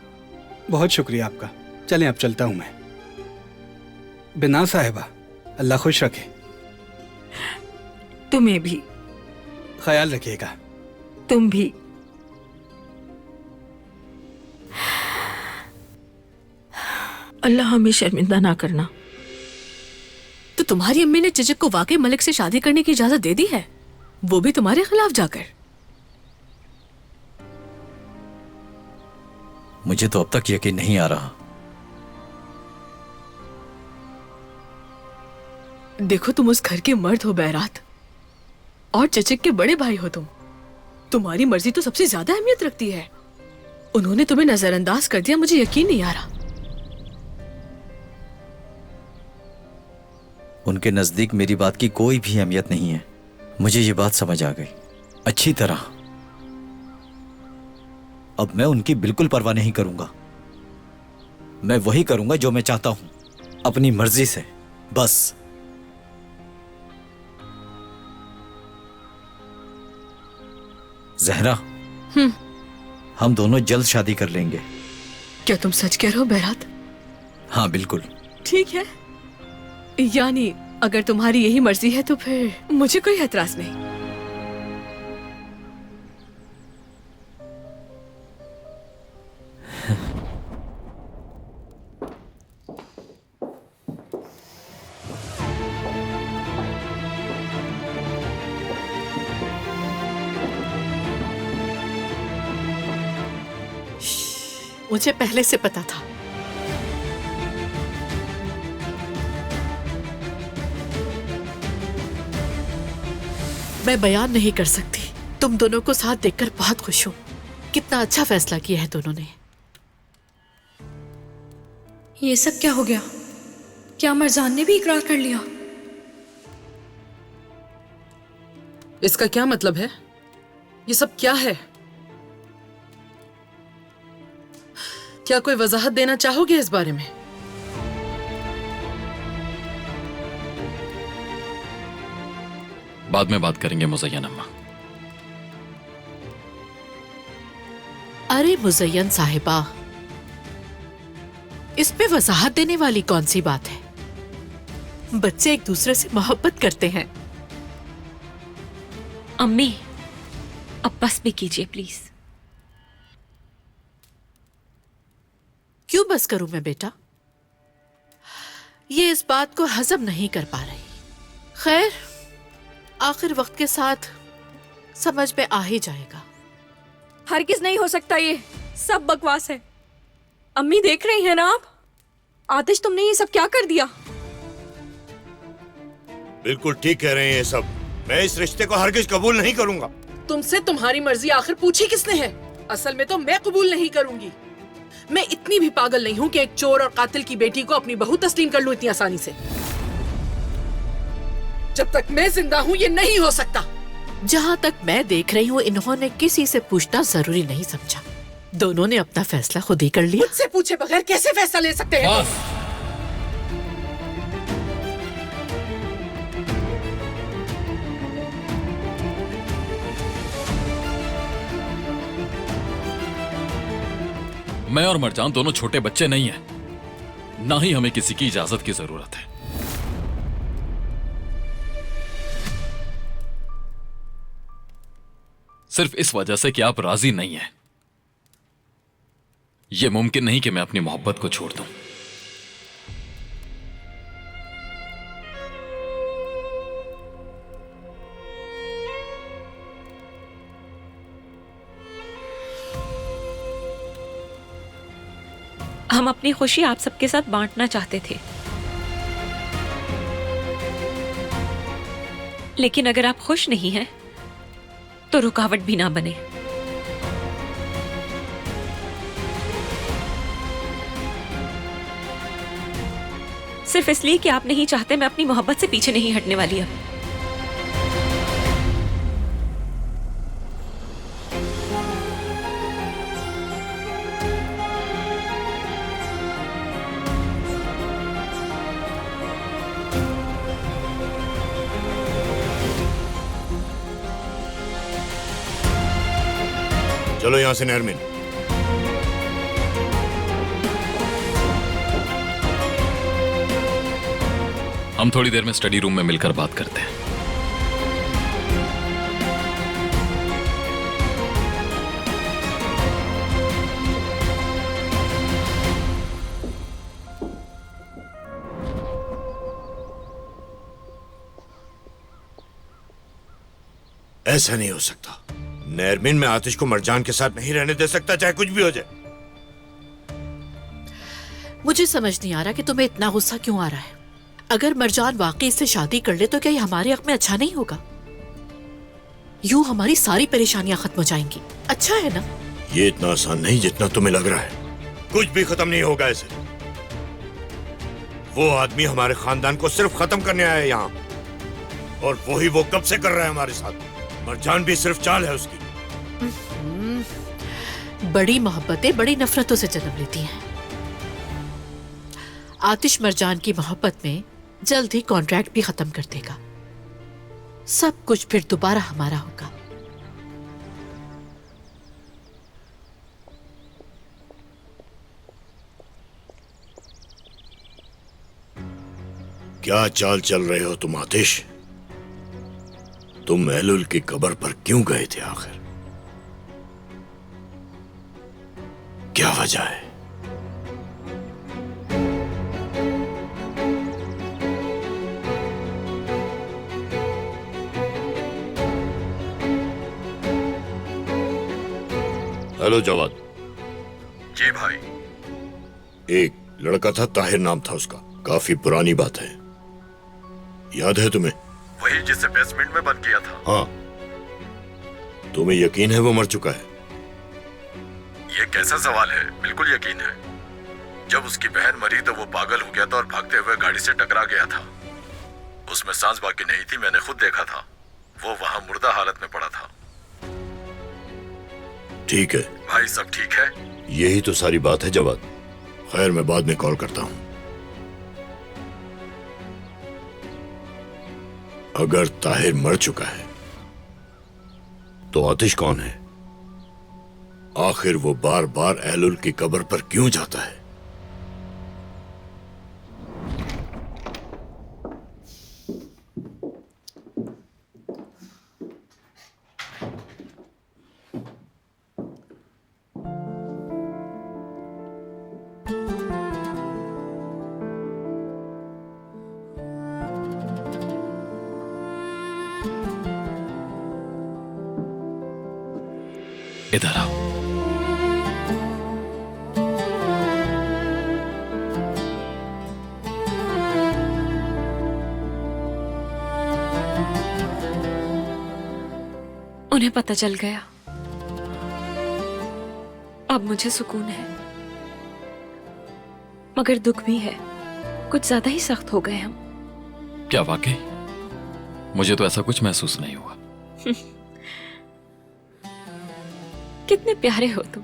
बहुत शुक्रिया आपका। चलें, अब चलता हूँ मैं। बिना साहिबा, अल्लाह खुश रखे। तुम्हें भी ख्याल रखिएगा। तुम भी। अल्लाह हमें शर्मिंदा ना करना। तो तुम्हारी अम्मी ने चिचिक को वाकई मलिक से शादी करने की इजाजत दे दी है, वो भी तुम्हारे खिलाफ जाकर? मुझे तो अब तक यकीन नहीं आ रहा। देखो, तुम उस घर के मर्द हो बैरात, और चचिक के बड़े भाई हो तुम। तुम्हारी मर्जी तो सबसे ज्यादा अहमियत रखती है। उन्होंने तुम्हें नजरअंदाज कर दिया, मुझे यकीन नहीं आ रहा। उनके नजदीक मेरी बात की कोई भी अहमियत नहीं है। मुझे ये बात समझ आ गई अच्छी तरह। अब मैं उनकी बिल्कुल परवाह नहीं करूंगा। मैं वही करूंगा जो मैं चाहता हूं, अपनी मर्जी से, बस। जहरा, हम दोनों जल्द शादी कर लेंगे। क्या तुम सच कह रहे हो बैरात? हाँ बिल्कुल। ठीक है, यानी अगर तुम्हारी यही मर्जी है तो फिर मुझे कोई एतराज नहीं। मुझे पहले से पता था। मैं बयान नहीं कर सकती। तुम दोनों को साथ देखकर बहुत खुश हूँ। कितना अच्छा फैसला किया है दोनों ने। ये सब क्या हो गया? क्या मरजान ने भी इकरार कर लिया? इसका क्या मतलब है? ये सब क्या है? क्या कोई वजाहत देना चाहोगे इस बारे में? बाद में बात करेंगे मुज़य्यन अम्मा। अरे मुज़य्यन साहिबा, इस पे वजाहत देने वाली कौन सी बात है? बच्चे एक दूसरे से मोहब्बत करते हैं। अम्मी, अब बस भी कीजिए प्लीज। क्यों बस करूं मैं बेटा? ये इस बात को हजम नहीं कर पा रही। खैर, आखिर वक्त के साथ समझ में आ ही जाएगा। हरगिज नहीं हो सकता, ये सब बकवास है। अम्मी देख रही हैं ना आप? आतिश, तुमने ये सब क्या कर दिया? बिल्कुल ठीक कह रहे हैं ये सब। मैं इस रिश्ते को हरगिज कबूल नहीं करूंगा। तुमसे तुम्हारी मर्जी आखिर पूछी किसने है? असल में तो मैं कबूल नहीं करूंगी। मैं इतनी भी पागल नहीं हूँ कि एक चोर और कातिल की बेटी को अपनी बहू तस्लीम कर लूं इतनी आसानी से। जब तक मैं जिंदा हूँ ये नहीं हो सकता। जहाँ तक मैं देख रही हूँ, इन्होंने किसी से पूछना जरूरी नहीं समझा। दोनों ने अपना फैसला खुद ही कर लिया। मुझसे पूछे बगैर कैसे फैसला ले सकते हैं? मैं और मरजान दोनों छोटे बच्चे नहीं हैं, ना ही हमें किसी की इजाजत की जरूरत है। सिर्फ इस वजह से कि आप राजी नहीं हैं, यह मुमकिन नहीं कि मैं अपनी मोहब्बत को छोड़ दूं। हम अपनी खुशी आप सबके साथ बांटना चाहते थे, लेकिन अगर आप खुश नहीं हैं तो रुकावट भी ना बने। सिर्फ इसलिए कि आप नहीं चाहते, मैं अपनी मोहब्बत से पीछे नहीं हटने वाली अब। चलो यहां से नरमिन। हम थोड़ी देर में स्टडी रूम में मिलकर बात करते हैं। ऐसा नहीं हो सकता नरमिन, मैं आतिश को मरजान के साथ नहीं रहने दे सकता, चाहे कुछ भी हो जाए। मुझे समझ नहीं आ रहा कि तुम्हें इतना गुस्सा क्यों आ रहा है। अगर मरजान वाकई इससे शादी कर ले तो क्या ये हमारे हक में अच्छा नहीं होगा? यूं हमारी सारी परेशानियां खत्म हो जाएंगी। अच्छा है ना? ये इतना आसान नहीं जितना तुम्हें लग रहा है। कुछ भी खत्म नहीं होगा ऐसे। वो आदमी हमारे खानदान को सिर्फ खत्म करने आया है यहाँ, और वही वो कब से कर रहा है हमारे साथ। मरजान भी सिर्फ चाल है उसकी। बड़ी मोहब्बतें बड़ी नफरतों से जन्म लेती हैं। आतिश मरजान की मोहब्बत में जल्द ही कॉन्ट्रैक्ट भी खत्म कर देगा। सब कुछ फिर दोबारा हमारा होगा। क्या चाल चल रहे हो तुम आतिश? तुम एलुल की कब्र पर क्यों गए थे आखिर? क्या वजह है? हेलो जवाद। जी भाई। एक लड़का था, ताहिर नाम था उसका। काफी पुरानी बात है, याद है तुम्हें? वही जिसे बेसमेंट में बंद किया था। हाँ। तुम्हें यकीन है वो मर चुका है? ये कैसा सवाल है? बिल्कुल यकीन है। जब उसकी बहन मरी तो वो पागल हो गया था और भागते हुए गाड़ी से टकरा गया था। उसमें सांस बाकी नहीं थी, मैंने खुद देखा था। वो वहां मुर्दा हालत में पड़ा था। ठीक है भाई, सब ठीक है? यही तो सारी बात है जवाद। खैर, मैं बाद में कॉल करता हूं। अगर ताहिर मर चुका है तो आतिश कौन है? आखिर वो बार बार एलुल की कब्र पर क्यों जाता है? इधर आओ। उन्हें पता चल गया। अब मुझे सुकून है, मगर दुख भी है। कुछ ज्यादा ही सख्त हो गए हम। क्या वाकई? मुझे तो ऐसा कुछ महसूस नहीं हुआ। कितने प्यारे हो तुम।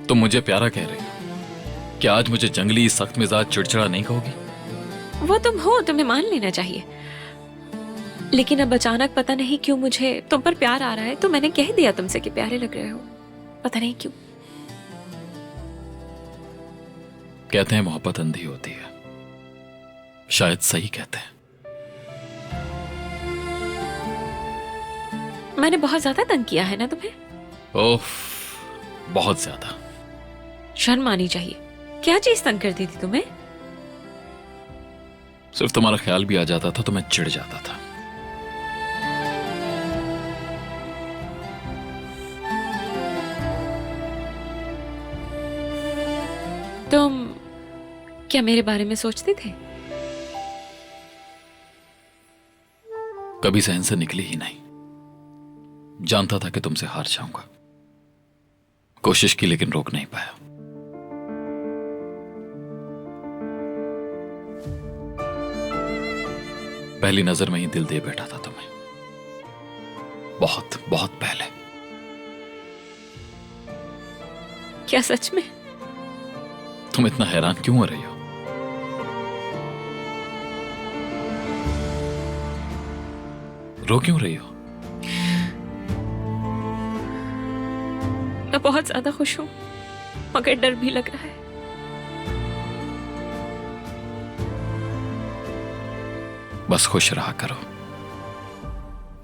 तुम मुझे प्यारा कह रही हो? क्या आज मुझे जंगली सख्त मिजाज चिड़चिड़ा नहीं कहोगी? वो तुम हो, तुम्हें मान लेना चाहिए। लेकिन अब अचानक पता नहीं क्यों मुझे तुम पर प्यार आ रहा है, तो मैंने कह दिया तुमसे कि प्यारे लग रहे हो। पता नहीं क्यों। कहते हैं मोहब्बत अंधी होती है, शायद सही कहते हैं। मैंने बहुत ज्यादा तंग किया है ना तुम्हें? ओह, बहुत ज्यादा। शर्म आनी चाहिए। क्या चीज तंग करती थी तुम्हें? सिर्फ तुम्हारा ख्याल भी आ जाता था तो मैं चिढ़ जाता था। तुम क्या मेरे बारे में सोचते थे? कभी सहन से निकली ही नहीं। जानता था कि तुमसे हार जाऊंगा। कोशिश की लेकिन रोक नहीं पाया। पहली नजर में ही दिल दे बैठा था तुम्हें, बहुत बहुत पहले। क्या सच में? तुम इतना हैरान क्यों हो रही हो? रो क्यों रही हो? मैं बहुत ज्यादा खुश हूं, मगर डर भी लग रहा है। बस खुश रहा करो,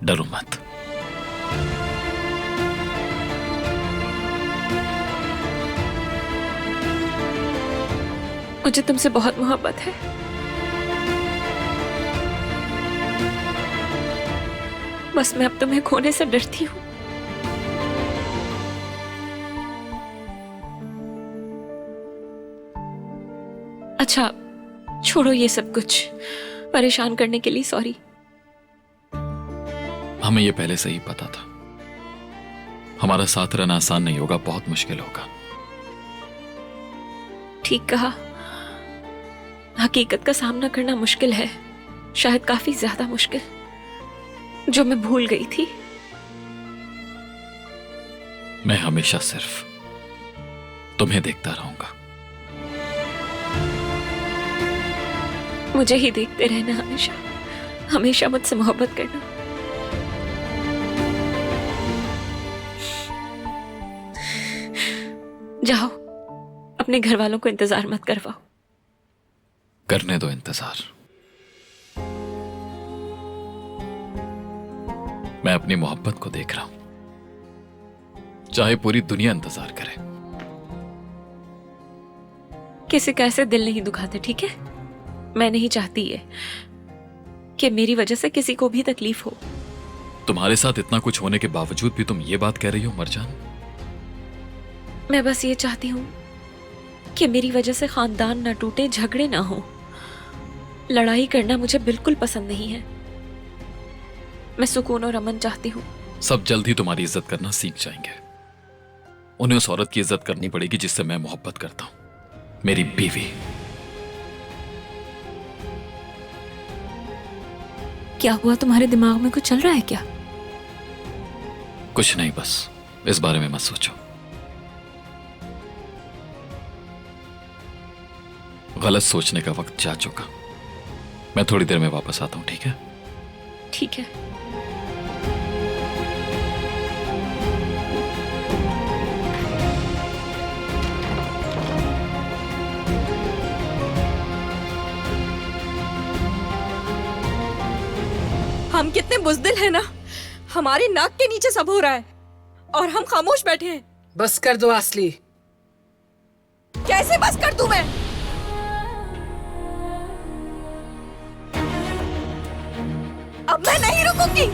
डरो मत। मुझे तुमसे बहुत मोहब्बत है। बस मैं अब तुम्हें खोने से डरती हूँ। अच्छा, छोड़ो ये सब कुछ। परेशान करने के लिए सॉरी। हमें ये पहले से ही पता था। हमारा साथ रहना आसान नहीं होगा, बहुत मुश्किल होगा। ठीक कहा। हकीकत का सामना करना मुश्किल है, शायद काफी ज्यादा मुश्किल, जो मैं भूल गई थी। मैं हमेशा सिर्फ तुम्हें देखता रहूंगा। मुझे ही देखते रहना हमेशा, हमेशा मुझसे मोहब्बत करना। जाओ, अपने घर वालों को इंतजार मत करवाओ। करने दो इंतजार। मैं अपनी मोहब्बत को देख रहा हूं, चाहे पूरी दुनिया इंतजार करे। किसी का ऐसे दिल नहीं दुखाते, ठीक है? मैं नहीं चाहती है कि मेरी वजह से किसी को भी तकलीफ हो। तुम्हारे साथ इतना कुछ होने के बावजूद भी तुम ये बात कह रही हो मरजान? मैं बस ये चाहती हूँ कि मेरी वजह से खानदान ना टूटे, झगड़े ना हो। लड़ाई करना मुझे बिल्कुल पसंद नहीं है। मैं सुकून और अमन चाहती हूँ। सब जल्द ही तुम्हारी इज्जत करना सीख जाएंगे। उन्हें उस औरत की इज्जत करनी पड़ेगी जिससे मैं मोहब्बत करता हूं, मेरी बीवी। क्या हुआ? तुम्हारे दिमाग में कुछ चल रहा है क्या? कुछ नहीं, बस इस बारे में मत सोचो। गलत सोचने का वक्त जा चुका। मैं थोड़ी देर में वापस आता हूं, ठीक है? ठीक है। हम कितने बुज़दिल हैं ना, हमारे नाक के नीचे सब हो रहा है और हम खामोश बैठे हैं। बस कर दो असली। कैसे बस कर दूं मैं? अब मैं नहीं रुकूंगी।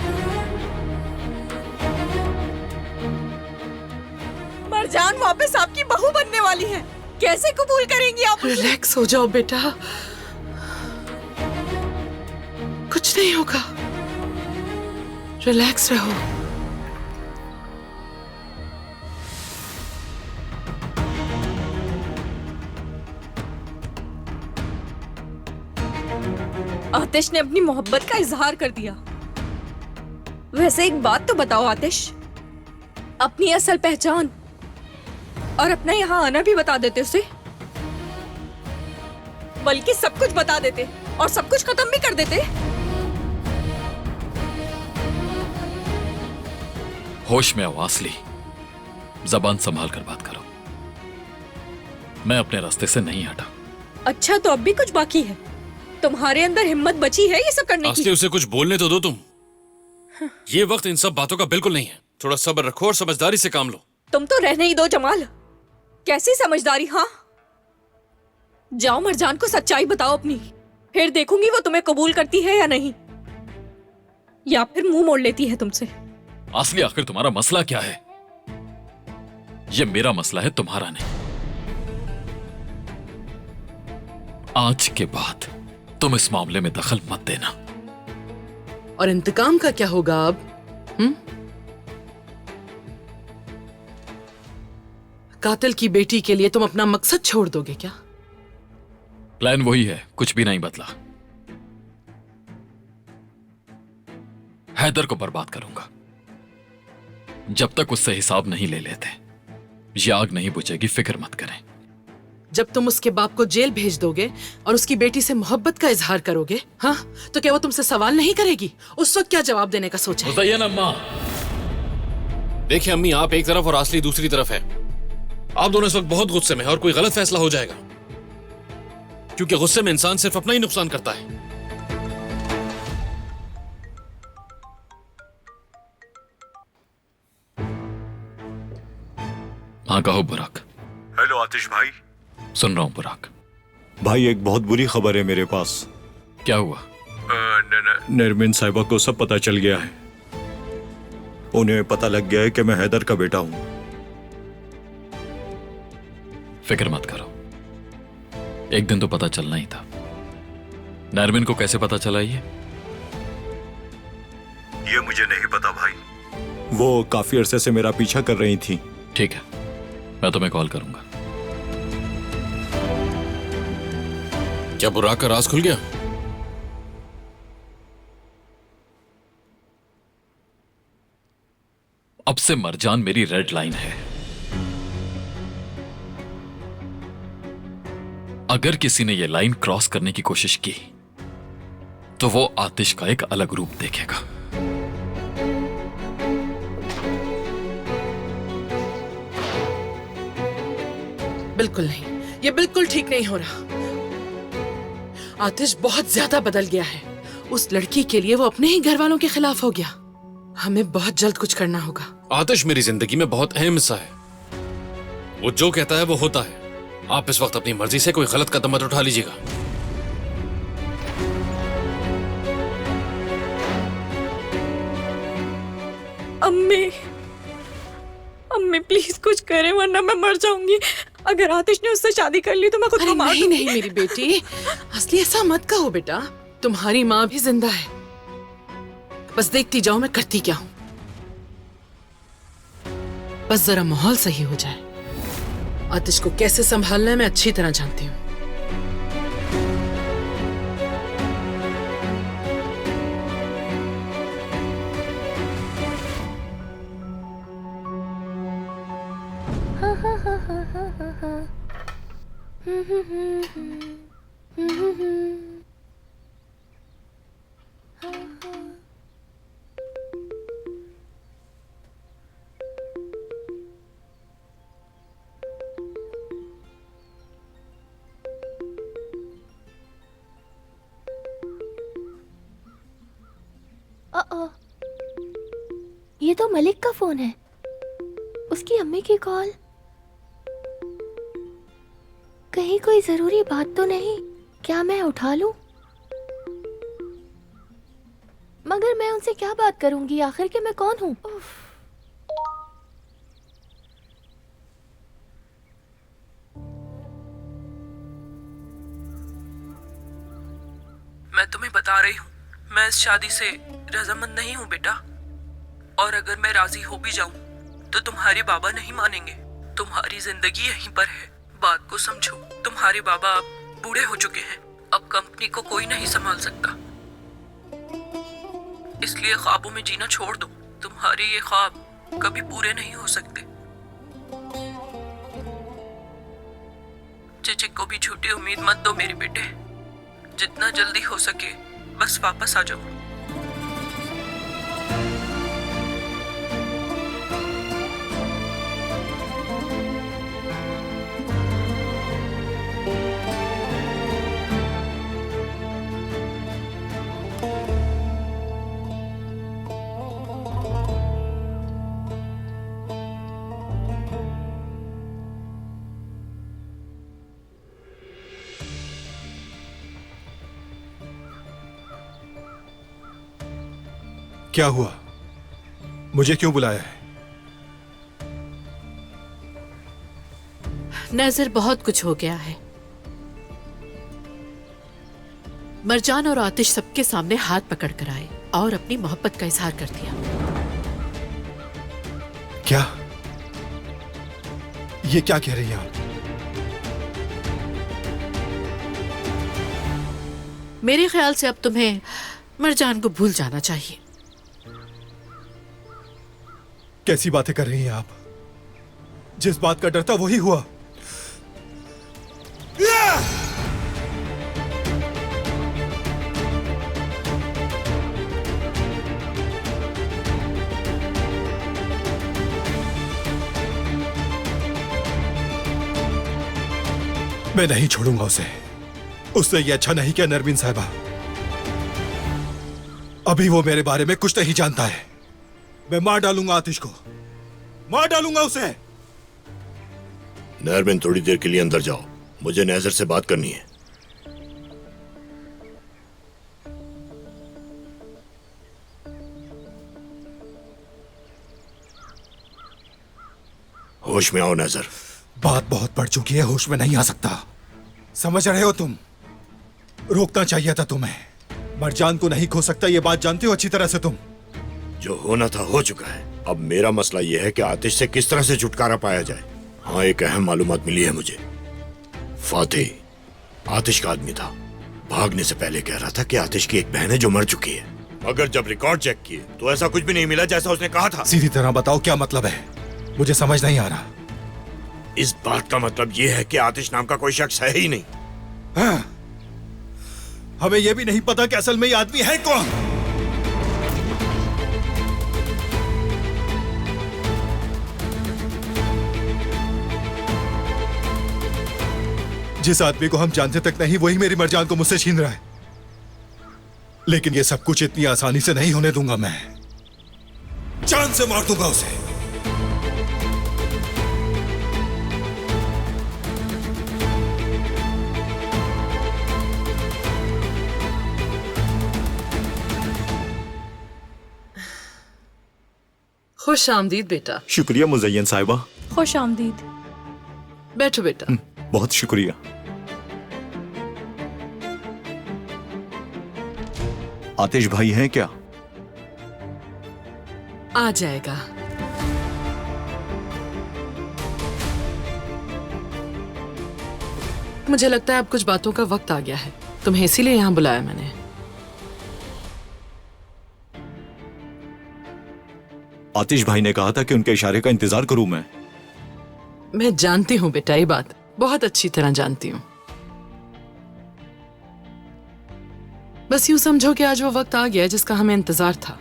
मरजान वापस आपकी बहू बनने वाली है। कैसे कबूल करेंगी आप? रिलैक्स हो जाओ बेटा, कुछ नहीं होगा। रिलैक्स रहो। आतिश ने अपनी मोहब्बत का इजहार कर दिया। वैसे एक बात तो बताओ आतिश, अपनी असल पहचान और अपना यहाँ आना भी बता देते उसे, बल्कि सब कुछ बता देते। और सब कुछ खत्म भी कर देते। होश में आवाज ली, जबान संभाल कर बात करो। मैं अपने रास्ते से नहीं हटा। अच्छा, तो अब भी कुछ बाकी है? तुम्हारे अंदर हिम्मत बची है ये सब करने की? असली उसे कुछ बोलने तो दो तुम। ये वक्त इन सब बातों का बिल्कुल नहीं है। थोड़ा सब्र रखो और समझदारी से काम लो। तुम तो रहने ही दो जमाल। कैसी समझदारी? हाँ, जाओ मरजान को सच्चाई बताओ अपनी, फिर देखूंगी वो तुम्हें कबूल करती है या नहीं, या फिर मुंह मोड़ लेती है तुमसे। असली आखिर तुम्हारा मसला क्या है? ये मेरा मसला है, तुम्हारा नहीं। आज के बाद तुम इस मामले में दखल मत देना। और इंतकाम का क्या होगा अब? कातिल की बेटी के लिए तुम अपना मकसद छोड़ दोगे क्या? प्लान वही है, कुछ भी नहीं बदला। हैदर को बर्बाद करूंगा। जब तक उससे हिसाब नहीं ले लेते ये आग नहीं बुझेगी, फिक्र मत करें। जब तुम उसके बाप को जेल भेज दोगे और उसकी बेटी से मोहब्बत का इजहार करोगे, हाँ, तो क्या वो तुमसे सवाल नहीं करेगी? उस वक्त क्या जवाब देने का सोचा है? मुज़य्यन अम्मा, देखिए अम्मी, आप एक तरफ और असली दूसरी तरफ है। आप दोनों इस वक्त बहुत गुस्से में हैं और कोई गलत फैसला हो जाएगा, क्योंकि गुस्से में इंसान सिर्फ अपना ही नुकसान करता है। हाँ कहो बुराक। हेलो आतिश भाई। सुन रहा हूं बुराक। भाई एक बहुत बुरी खबर है मेरे पास। क्या हुआ? नरमिन साहिबा को सब पता चल गया है। उन्हें पता लग गया है कि मैं हैदर का बेटा हूं। फिक्र मत करो, एक दिन तो पता चलना ही था। नरमिन को कैसे पता चला ये मुझे नहीं पता भाई। वो काफी अरसे से मेरा पीछा कर रही थी। ठीक है, मैं तुम्हें कॉल करूंगा। क्या बुराक का राज खुल गया? अब से मरजान मेरी रेड लाइन है। अगर किसी ने यह लाइन क्रॉस करने की कोशिश की तो वो आतिश का एक अलग रूप देखेगा। बिल्कुल नहीं, ये बिल्कुल ठीक नहीं हो रहा। आतिश बहुत ज्यादा बदल गया है। उस लड़की के लिए वो अपने ही घर वालों के खिलाफ हो गया। हमें बहुत जल्द कुछ करना होगा। आतिश मेरी जिंदगी में बहुत अहम हिस्सा है। वो जो कहता है वो होता है। आप इस वक्त अपनी मर्जी से कोई गलत कदम मत उठा लीजिएगा। अम्मी, अम्मी प्लीज कुछ करें वरना मैं मर जाऊंगी। अगर आतिश ने उससे शादी कर ली तो मैं खुद को मार नहीं नहीं मेरी बेटी, असली ऐसा मत कहो बेटा। तुम्हारी माँ भी जिंदा है। बस देखती जाओ मैं करती क्या हूँ। बस जरा माहौल सही हो जाए। आतिश को कैसे संभालना है मैं अच्छी तरह जानती हूँ। ये तो मलिक का फोन है। उसकी अम्मी की कॉल। कहीं कोई जरूरी बात तो नहीं? क्या मैं उठा लूं? मगर मैं उनसे क्या बात करूंगी? आखिर के मैं कौन हूं? मैं तुम्हें बता रही हूँ, मैं इस शादी से रजामंद नहीं हूँ बेटा। और अगर मैं राजी हो भी जाऊं तो तुम्हारे बाबा नहीं मानेंगे। तुम्हारी जिंदगी यहीं पर है। बात को समझो। तुम्हारे बाबा अब बूढ़े हो चुके हैं। अब कंपनी को कोई नहीं संभाल सकता। इसलिए ख्वाबों में जीना छोड़ दो। तुम्हारे ये ख्वाब कभी पूरे नहीं हो सकते। चिचिक को भी झूठी उम्मीद मत दो मेरे बेटे। जितना जल्दी हो सके बस वापस आ जाओ। क्या हुआ? मुझे क्यों बुलाया है? नजर बहुत कुछ हो गया है। मरजान और आतिश सबके सामने हाथ पकड़ कर आए और अपनी मोहब्बत का इजहार कर दिया। क्या? ये क्या कह रही हैं आप? मेरे ख्याल से अब तुम्हें मरजान को भूल जाना चाहिए। कैसी बातें कर रही हैं आप? जिस बात का डर था वही हुआ। मैं नहीं छोड़ूंगा उसे। उसने ये अच्छा नहीं किया नरमीन साहिबा। अभी वो मेरे बारे में कुछ नहीं जानता है। मैं मार डालूंगा आतिश को, मार डालूंगा उसे। नरमिन, थोड़ी देर के लिए अंदर जाओ, मुझे नेजर से बात करनी है। होश में आओ नेजर। बात बहुत बढ़ चुकी है, होश में नहीं आ सकता। समझ रहे हो तुम? रोकना चाहिए था तुम्हें। मरजान को नहीं खो सकता, ये बात जानते हो अच्छी तरह से तुम। जो होना था हो चुका है। अब मेरा मसला यह है कि आतिश से किस तरह से छुटकारा पाया जाए। हाँ, एक अहम मालूमात मिली है मुझे। फातिह आतिश का आदमी था। भागने से पहले कह रहा था कि आतिश की एक बहन है जो मर चुकी है, मगर जब रिकॉर्ड चेक किए तो ऐसा कुछ भी नहीं मिला जैसा उसने कहा था। सीधी तरह बताओ क्या मतलब है, मुझे समझ नहीं आ रहा। इस बात का मतलब यह है कि आतिश नाम का कोई शख्स है ही नहीं। हाँ, हमें यह भी नहीं पता कि असल में ये आदमी है कौन। जिस आदमी को हम जानते तक नहीं, वही मेरी मरजान को मुझसे छीन रहा है। लेकिन ये सब कुछ इतनी आसानी से नहीं होने दूंगा। मैं जान से मार दूंगा उसे। खुश आमदीद बेटा। शुक्रिया मुज़य्यन साहिबा। खुश आमदीद। बैठो बेटा। बहुत शुक्रिया। आतिश भाई हैं क्या? आ जाएगा। मुझे लगता है अब कुछ बातों का वक्त आ गया है। तुम्हें इसीलिए यहाँ बुलाया मैंने। आतिश भाई ने कहा था कि उनके इशारे का इंतजार करूं मैं। मैं जानती हूँ बेटा, ये बात बहुत अच्छी तरह जानती हूँ। बस यूं समझो कि आज वो वक्त आ गया जिसका हमें इंतजार था।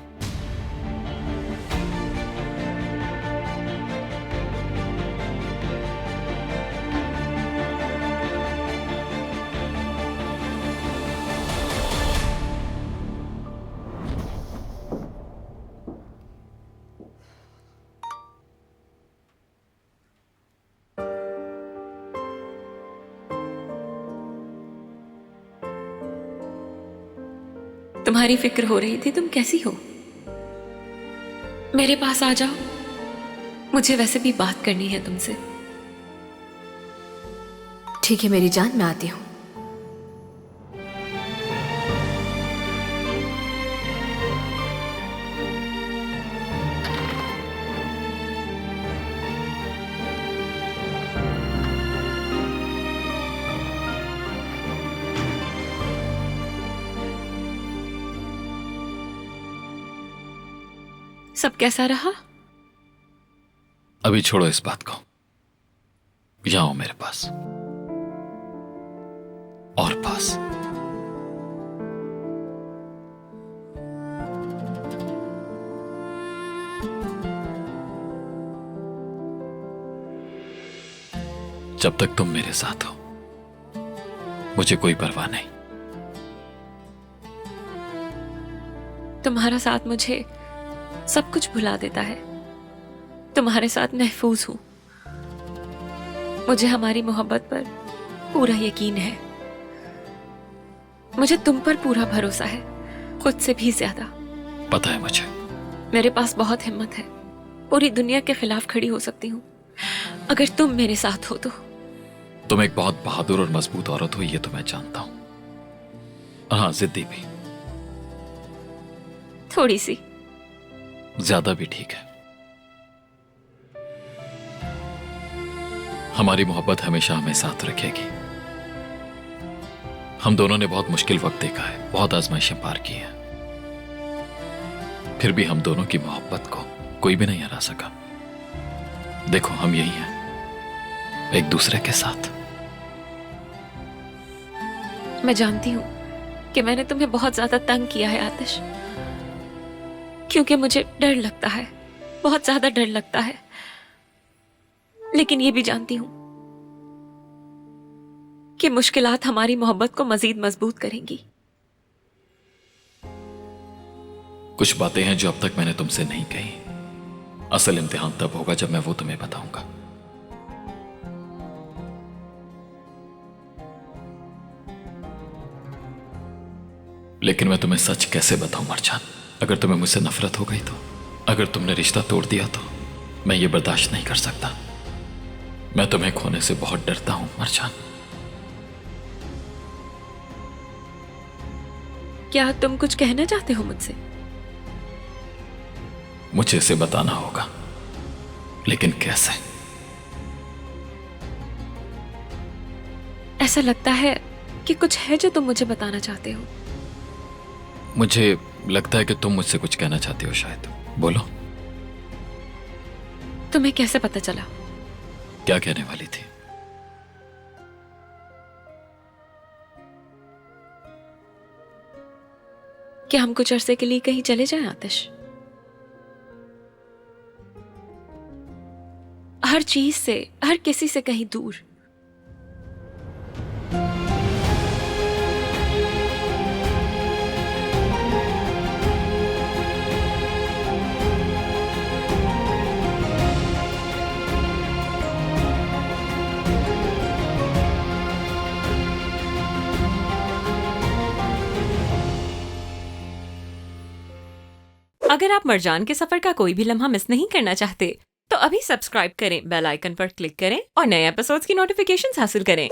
तुम्हारी फिक्र हो रही थी, तुम कैसी हो? मेरे पास आ जाओ, मुझे वैसे भी बात करनी है तुमसे। ठीक है मेरी जान, मैं आती हूँ। सब कैसा रहा? अभी छोड़ो इस बात को, यहाँ आओ मेरे पास और पास। जब तक तुम मेरे साथ हो मुझे कोई परवाह नहीं। तुम्हारा साथ मुझे सब कुछ भुला देता है। तुम्हारे साथ महफूज हूं। मुझे हमारी मोहब्बत पर पूरा यकीन है। मुझे तुम पर पूरा भरोसा है, खुद से भी ज्यादा। पता है मुझे। मेरे पास बहुत हिम्मत है, पूरी दुनिया के खिलाफ खड़ी हो सकती हूँ अगर तुम मेरे साथ हो तो। तुम एक बहुत बहादुर और मजबूत औरत हो, ये तो मैं जानता हूं। और हाँ, जिद्दी भी। थोड़ी सी। ज्यादा भी ठीक है। हमारी मोहब्बत हमेशा हमें साथ रखेगी। हम दोनों ने बहुत मुश्किल वक्त देखा है, बहुत आजमाइशें पार की हैं, फिर भी हम दोनों की मोहब्बत को कोई भी नहीं हरा सका। देखो, हम यही हैं, एक दूसरे के साथ। मैं जानती हूं कि मैंने तुम्हें बहुत ज्यादा तंग किया है आतिश, क्योंकि मुझे डर लगता है, बहुत ज्यादा डर लगता है। लेकिन ये भी जानती हूं कि मुश्किलात हमारी मोहब्बत को मजीद मजबूत करेंगी। कुछ बातें हैं जो अब तक मैंने तुमसे नहीं कही। असल इम्तिहान तब होगा जब मैं वो तुम्हें बताऊंगा। लेकिन मैं तुम्हें सच कैसे बताऊं मरजान? अगर तुम्हें मुझसे नफरत हो गई तो, अगर तुमने रिश्ता तोड़ दिया तो मैं ये बर्दाश्त नहीं कर सकता। मैं तुम्हें खोने से बहुत डरता हूं मरजान। क्या तुम कुछ कहना चाहते हो मुझसे? मुझे इसे बताना होगा, लेकिन कैसे? ऐसा लगता है कि कुछ है जो तुम मुझे बताना चाहते हो। मुझे लगता है कि तुम मुझसे कुछ कहना चाहती हो, शायद। बोलो। तुम्हें कैसे पता चला? क्या कहने वाली थी? क्या हम कुछ अरसे के लिए कहीं चले जाएं आतिश? हर चीज से, हर किसी से कहीं दूर। अगर आप मरजान के सफर का कोई भी लम्हा मिस नहीं करना चाहते तो अभी सब्सक्राइब करें, बेल आइकन पर क्लिक करें और नए एपिसोड्स की नोटिफिकेशंस हासिल करें।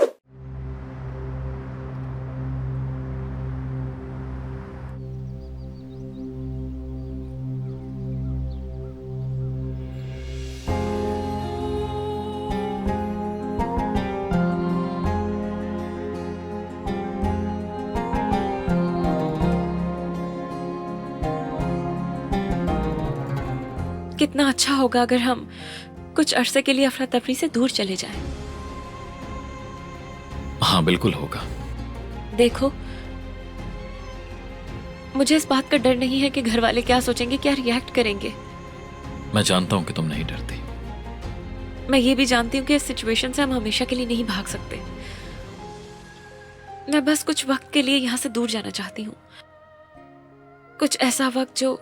कितना अच्छा होगा अगर हम कुछ अरसे के लिए अफरा तफरी से दूर चले जाएं। हाँ, बिल्कुल होगा। देखो, मुझे इस बात का डर नहीं है कि घर वाले क्या सोचेंगे, क्या रिएक्ट करेंगे। मैं जानता हूं कि तुम नहीं डरती। मैं ये भी जानती हूँ कि इस सिचुएशन से हम हमेशा के लिए नहीं भाग सकते। मैं बस कुछ वक्त के लिए यहाँ से दूर जाना चाहती हूँ। कुछ ऐसा वक्त जो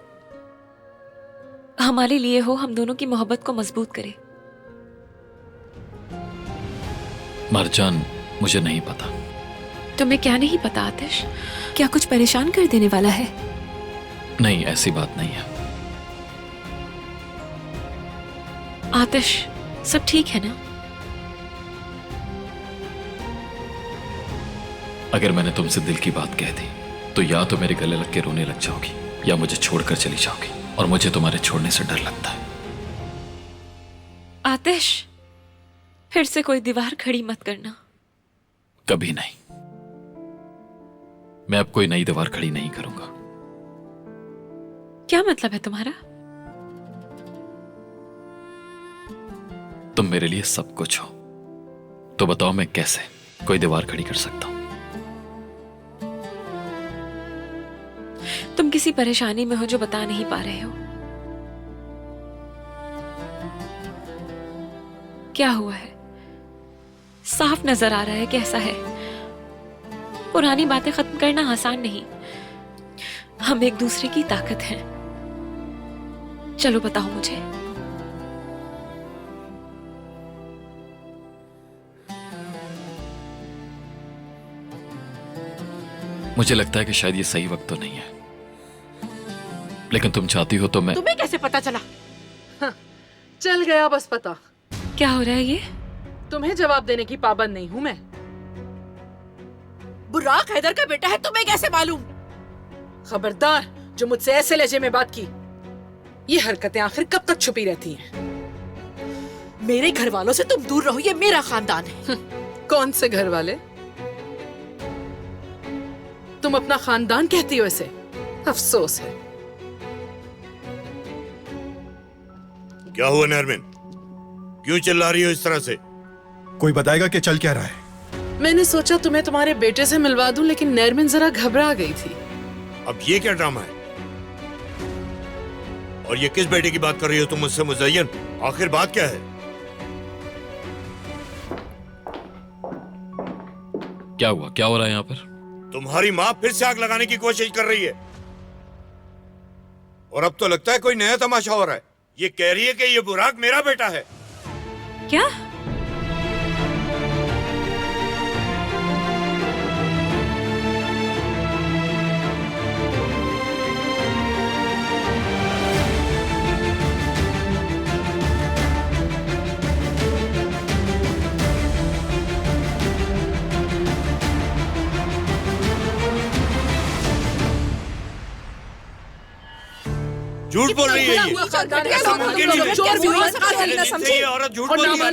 हमारे लिए हो, हम दोनों की मोहब्बत को मजबूत करे। मरजान, मुझे नहीं पता। तुम्हें क्या नहीं पता आतिश? क्या कुछ परेशान कर देने वाला है? नहीं, ऐसी बात नहीं है। आतिश, सब ठीक है ना? अगर मैंने तुमसे दिल की बात कह दी तो या तो मेरे गले लग के रोने लग जाओगी या मुझे छोड़कर चली जाओगी, और मुझे तुम्हारे छोड़ने से डर लगता है। आतिश, फिर से कोई दीवार खड़ी मत करना। कभी नहीं। मैं अब कोई नई दीवार खड़ी नहीं करूंगा। क्या मतलब है तुम्हारा? तुम मेरे लिए सब कुछ हो, तो बताओ मैं कैसे कोई दीवार खड़ी कर सकता हूं? तुम किसी परेशानी में हो जो बता नहीं पा रहे हो। क्या हुआ है? साफ नजर आ रहा है कैसा है। पुरानी बातें खत्म करना आसान नहीं। हम एक दूसरे की ताकत हैं। चलो बताओ मुझे। मुझे लगता है कि शायद ये सही वक्त तो नहीं है, लेकिन तुम चाहती हो तो मैं। तुम्हें कैसे पता चला? चल गया बस पता। क्या हो रहा है ये? तुम्हें जवाब देने की पाबंद नहीं हूँ मैं। बुराक हैदर का बेटा है, तुम्हें कैसे मालूम? खबरदार जो मुझसे ऐसे लहजे में बात की। ये हरकतें आखिर कब तक छुपी रहती हैं? मेरे घर वालों से तुम दूर रहो, ये मेरा खानदान है। कौन से घर वाले? तुम अपना खानदान कहती हो इसे? अफसोस है। क्या हुआ नरमिन, क्यों चिल्ला रही हो इस तरह से? कोई बताएगा कि चल क्या रहा है? मैंने सोचा तुम्हें तुम्हारे बेटे से मिलवा दूं, लेकिन नरमिन जरा घबरा गई थी। अब ये क्या ड्रामा है? और ये किस बेटे की बात कर रही हो तुम मुझसे मुज़य्यन? आखिर बात क्या है? क्या हुआ? क्या हो रहा है यहाँ पर? तुम्हारी माँ फिर से आग लगाने की कोशिश कर रही है, और अब तो लगता है कोई नया तमाशा हो रहा है। ये कह रही है कि ये बुराक मेरा बेटा है। क्या? झूठ बोल रही है ये। ऐसा मुमकिन नहीं है। ये औरत झूठ बोल रही है।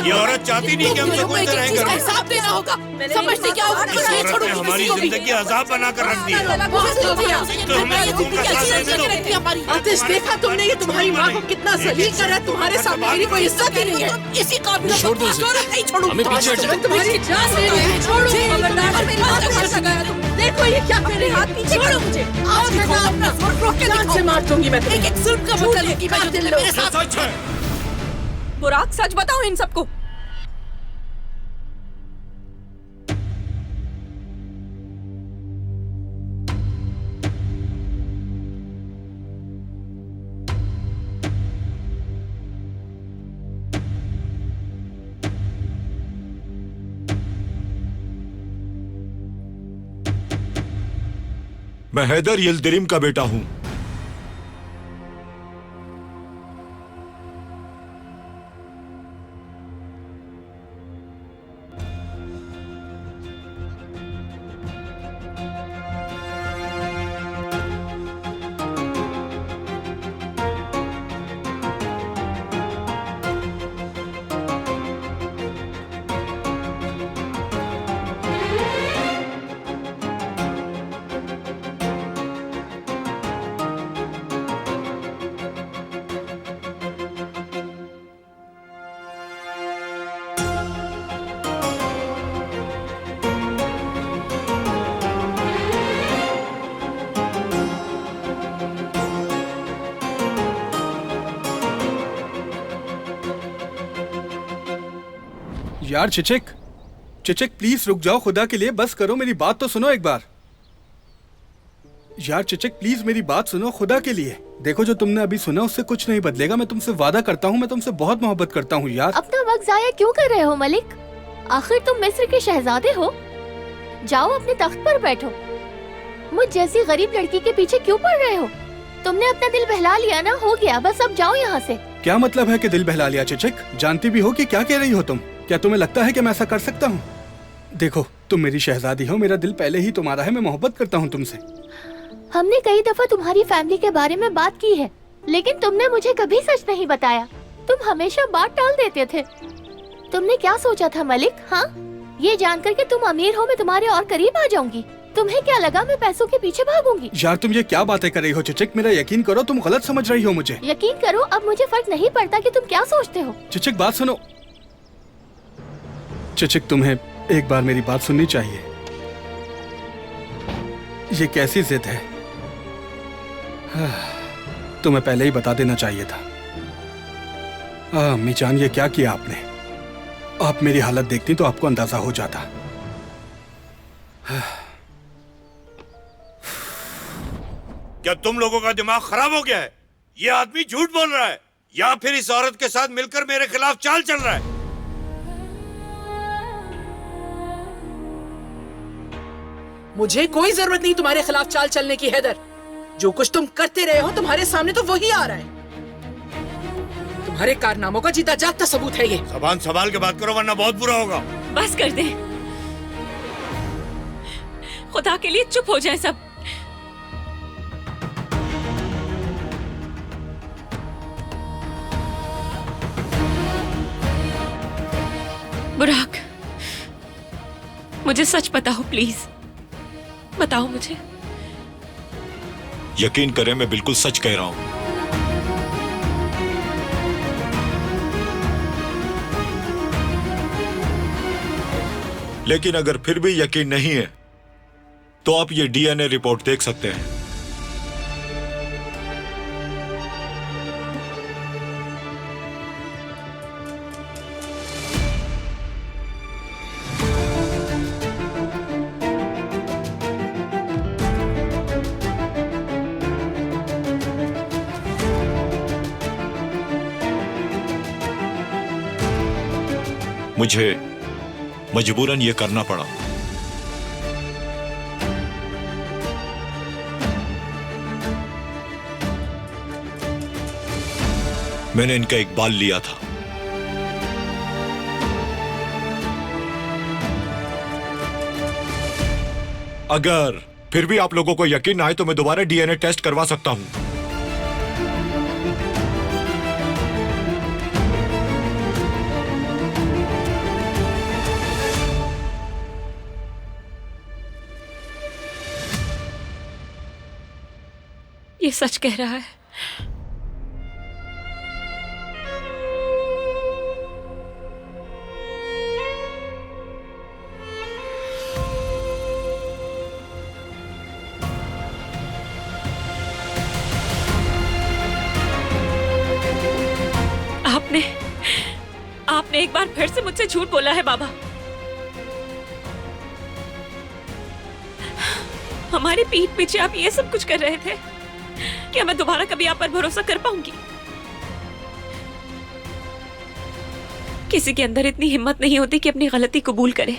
ये औरत चाहती नहीं कि हम सुकून से रहें घर में। समझते क्या हो? इस औरत ने हमारी जिंदगी अजाब बना कर रख दिया। तो हमें सुकून का सांस लेने दो। आतिश, देखा तुमने ये तुम्हारी माँ को कितना जलील कर रहा है? तुम्हारे सामने मेरी कोई इज्जत ही नहीं है। इसी काबिल छोड़ दो इसे। नहीं छोड़ूंगा। हमें पीछे हट जाओ। तुम्हारी जान ले रही है। छोड़ो, खबरदार। और मेरी बात कर सका तुम। देखो ये क्या कर रही है? हाथ पीछे करो मुझे। आज मैं अपना जोर रोक के जान से मार दूंगी मैं। एक एक जुल्म का बदला लूंगी मैं। दिल मेरे साथ। सच है। बुराक, सच बताओ इन सबको। मैं हैदर यिल्दिरिम का बेटा हूं। यार चिचिक, चिचिक प्लीज रुक जाओ, खुदा के लिए बस करो, मेरी बात तो सुनो एक बार। यार चिचिक प्लीज मेरी बात सुनो, खुदा के लिए। देखो जो तुमने अभी सुना उससे कुछ नहीं बदलेगा। मैं तुमसे वादा करता हूँ, मैं तुमसे बहुत मोहब्बत करता हूँ यार। अपना वक्त जाया क्यों कर रहे हो मलिक? आखिर तुम मिस्र के शहजादे हो। जाओ अपने तख्त पर बैठो। मुझ जैसी गरीब लड़की के पीछे क्यों पड़ रहे हो? तुमने अपना दिल बहला लिया ना, हो गया बस, अब जाओ यहाँ से। क्या मतलब है कि दिल बहला लिया चिचिक? जानती भी हो कि क्या कह रही हो तुम? क्या तुम्हें लगता है कि मैं ऐसा कर सकता हूँ? देखो तुम मेरी शहजादी हो, मेरा दिल पहले ही तुम्हारा है, मैं मोहब्बत करता हूँ तुमसे। हमने कई दफा तुम्हारी फैमिली के बारे में बात की है, लेकिन तुमने मुझे कभी सच नहीं बताया। तुम हमेशा बात टाल देते थे। तुमने क्या सोचा था मलिक? हाँ, ये जानकर कि तुम अमीर हो मैं तुम्हारे और करीब आ जाऊंगी। तुम्हें क्या लगा मैं पैसों के पीछे भागूंगी? यार तुम ये क्या बातें कर रही हो चिचिक? मेरा यकीन करो, तुम गलत समझ रही हो मुझे। यकीन करो, अब मुझे फर्क नहीं पड़ता कि तुम क्या सोचते हो। चिचिक बात सुनो। चिचिक तुम्हें एक बार मेरी बात सुननी चाहिए। ये कैसी जिद है? तुम्हें पहले ही बता देना चाहिए था। अम्मी जान, ये क्या किया आपने? आप मेरी हालत देखती तो आपको अंदाजा हो जाता। क्या तुम लोगों का दिमाग खराब हो गया है? ये आदमी झूठ बोल रहा है या फिर इस औरत के साथ मिलकर मेरे खिलाफ चाल चल रहा है? मुझे कोई जरूरत नहीं तुम्हारे खिलाफ चाल चलने की हैदर। जो कुछ तुम करते रहे हो तुम्हारे सामने तो वही आ रहा है। तुम्हारे कारनामों का जीता जागता सबूत है ये। जबान संभाल के बात करो वरना बहुत बुरा होगा। बस कर दे, खुदा के लिए चुप हो जाए सब। बुराक, मुझे सच बताओ प्लीज, बताओ मुझे। यकीन करें, मैं बिल्कुल सच कह रहा हूं। लेकिन अगर फिर भी यकीन नहीं है तो आप ये डीएनए रिपोर्ट देख सकते हैं। मुझे मजबूरन ये करना पड़ा। मैंने इनका एक बाल लिया था। अगर फिर भी आप लोगों को यकीन ना आए तो मैं दोबारा डीएनए टेस्ट करवा सकता हूं। ये सच कह रहा है। आपने एक बार फिर से मुझसे झूठ बोला है बाबा। हमारी पीठ पीछे आप ये सब कुछ कर रहे थे। क्या मैं दोबारा कभी आप पर भरोसा कर पाऊंगी? किसी के अंदर इतनी हिम्मत नहीं होती कि अपनी गलती कबूल करे।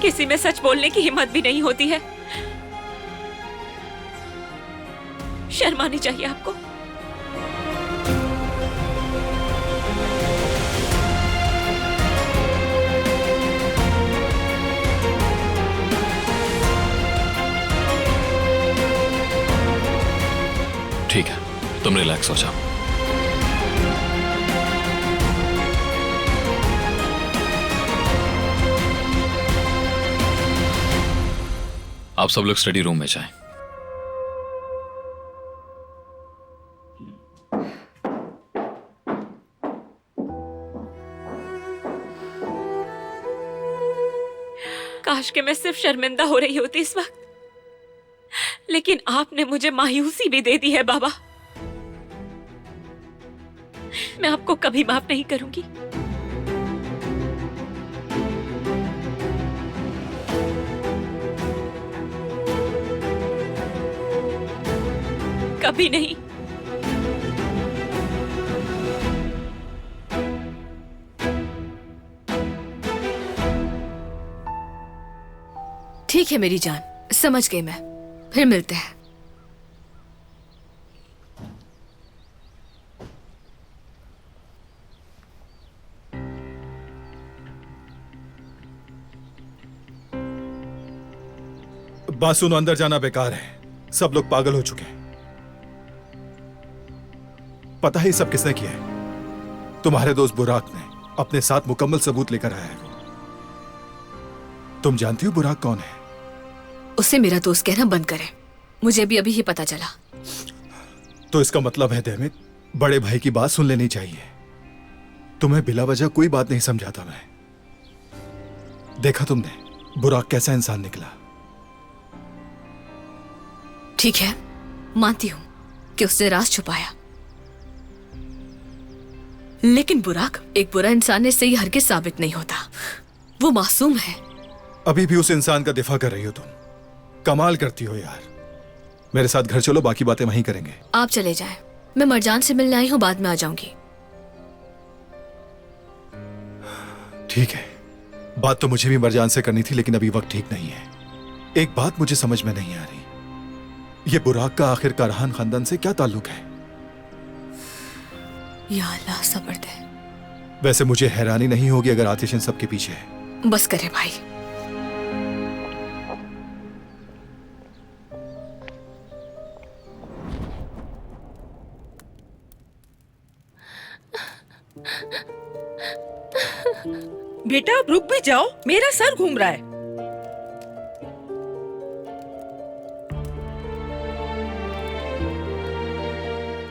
किसी में सच बोलने की हिम्मत भी नहीं होती है। शर्म आनी चाहिए आपको। ठीक है, तुम रिलैक्स हो जाओ। आप सब लोग स्टडी रूम में जाएं। काश कि मैं सिर्फ शर्मिंदा हो रही होती इस वक्त, लेकिन आपने मुझे मायूसी भी दे दी है बाबा। मैं आपको कभी माफ नहीं करूंगी। कभी नहीं। ठीक है मेरी जान, समझ गई मैं। फिर मिलते हैं। बात सुनो, अंदर जाना बेकार है। सब लोग पागल हो चुके हैं। पता है सब किसने किया है? तुम्हारे दोस्त बुराक ने अपने साथ मुकम्मल सबूत लेकर आया है। वो तुम जानती हो बुराक कौन है? उसे मेरा दोस्त कहना बंद करे। मुझे भी अभी ही पता चला। तो इसका मतलब है देमित, बड़े भाई की बात सुन लेनी चाहिए। तुम्हें बिला वजह कोई बात नहीं समझाता मैं, देखा तुमने बुराक कैसा इंसान निकला। ठीक है, मानती हूं कि उसने राज छुपाया, लेकिन बुराक एक बुरा इंसान इससे ही हरगिज साबित नहीं होता। वो मासूम है। अभी भी उस इंसान का दिफा कर रही हो तुम। कमाल करती हो यार। मेरे साथ घर चलो, बाकी बातें वहीं करेंगे। आप चले जाएं। मैं मरजान से मिलने आई हूं, बाद में आ जाऊंगी। ठीक है, बात तो मुझे भी मरजान से करनी थी, लेकिन अभी वक्त ठीक नहीं है। एक बात मुझे समझ में नहीं आ रही, ये बुराक का आखिर कारहान खानदान से क्या ताल्लुक है? या अल्लाह सब्र दे। वैसे मुझे हैरानी नहीं होगी अगर आतिश इन सबके पीछे है। बस करे भाई। बेटा अब रुक भी जाओ, मेरा सर घूम रहा है।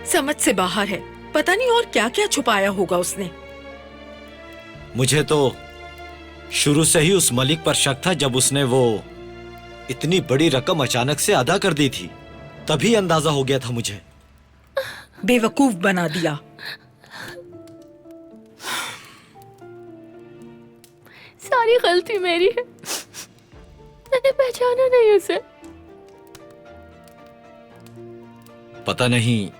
समझ से बाहर है। पता नहीं और क्या क्या छुपाया होगा उसने। मुझे तो शुरू से ही उस मलिक पर शक था। जब उसने वो इतनी बड़ी रकम अचानक से अदा कर दी थी, तभी अंदाजा हो गया था मुझे। बेवकूफ बना दिया। सारी गलती मेरी है, मैंने पहचाना नहीं उसे। पता नहीं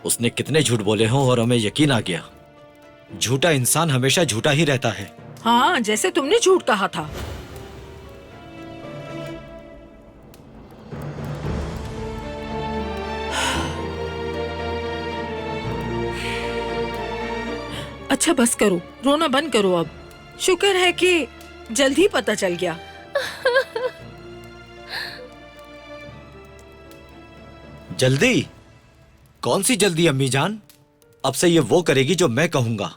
उसने कितने झूठ बोले हों और हमें यकीन आ गया। झूठा इंसान हमेशा झूठा ही रहता है। हाँ, जैसे तुमने झूठ कहा था। अच्छा बस करो, रोना बंद करो अब। शुक्र है कि जल्द ही पता चल गया। जल्दी? कौन सी जल्दी अम्मी जान? अब से ये वो करेगी जो मैं कहूंगा।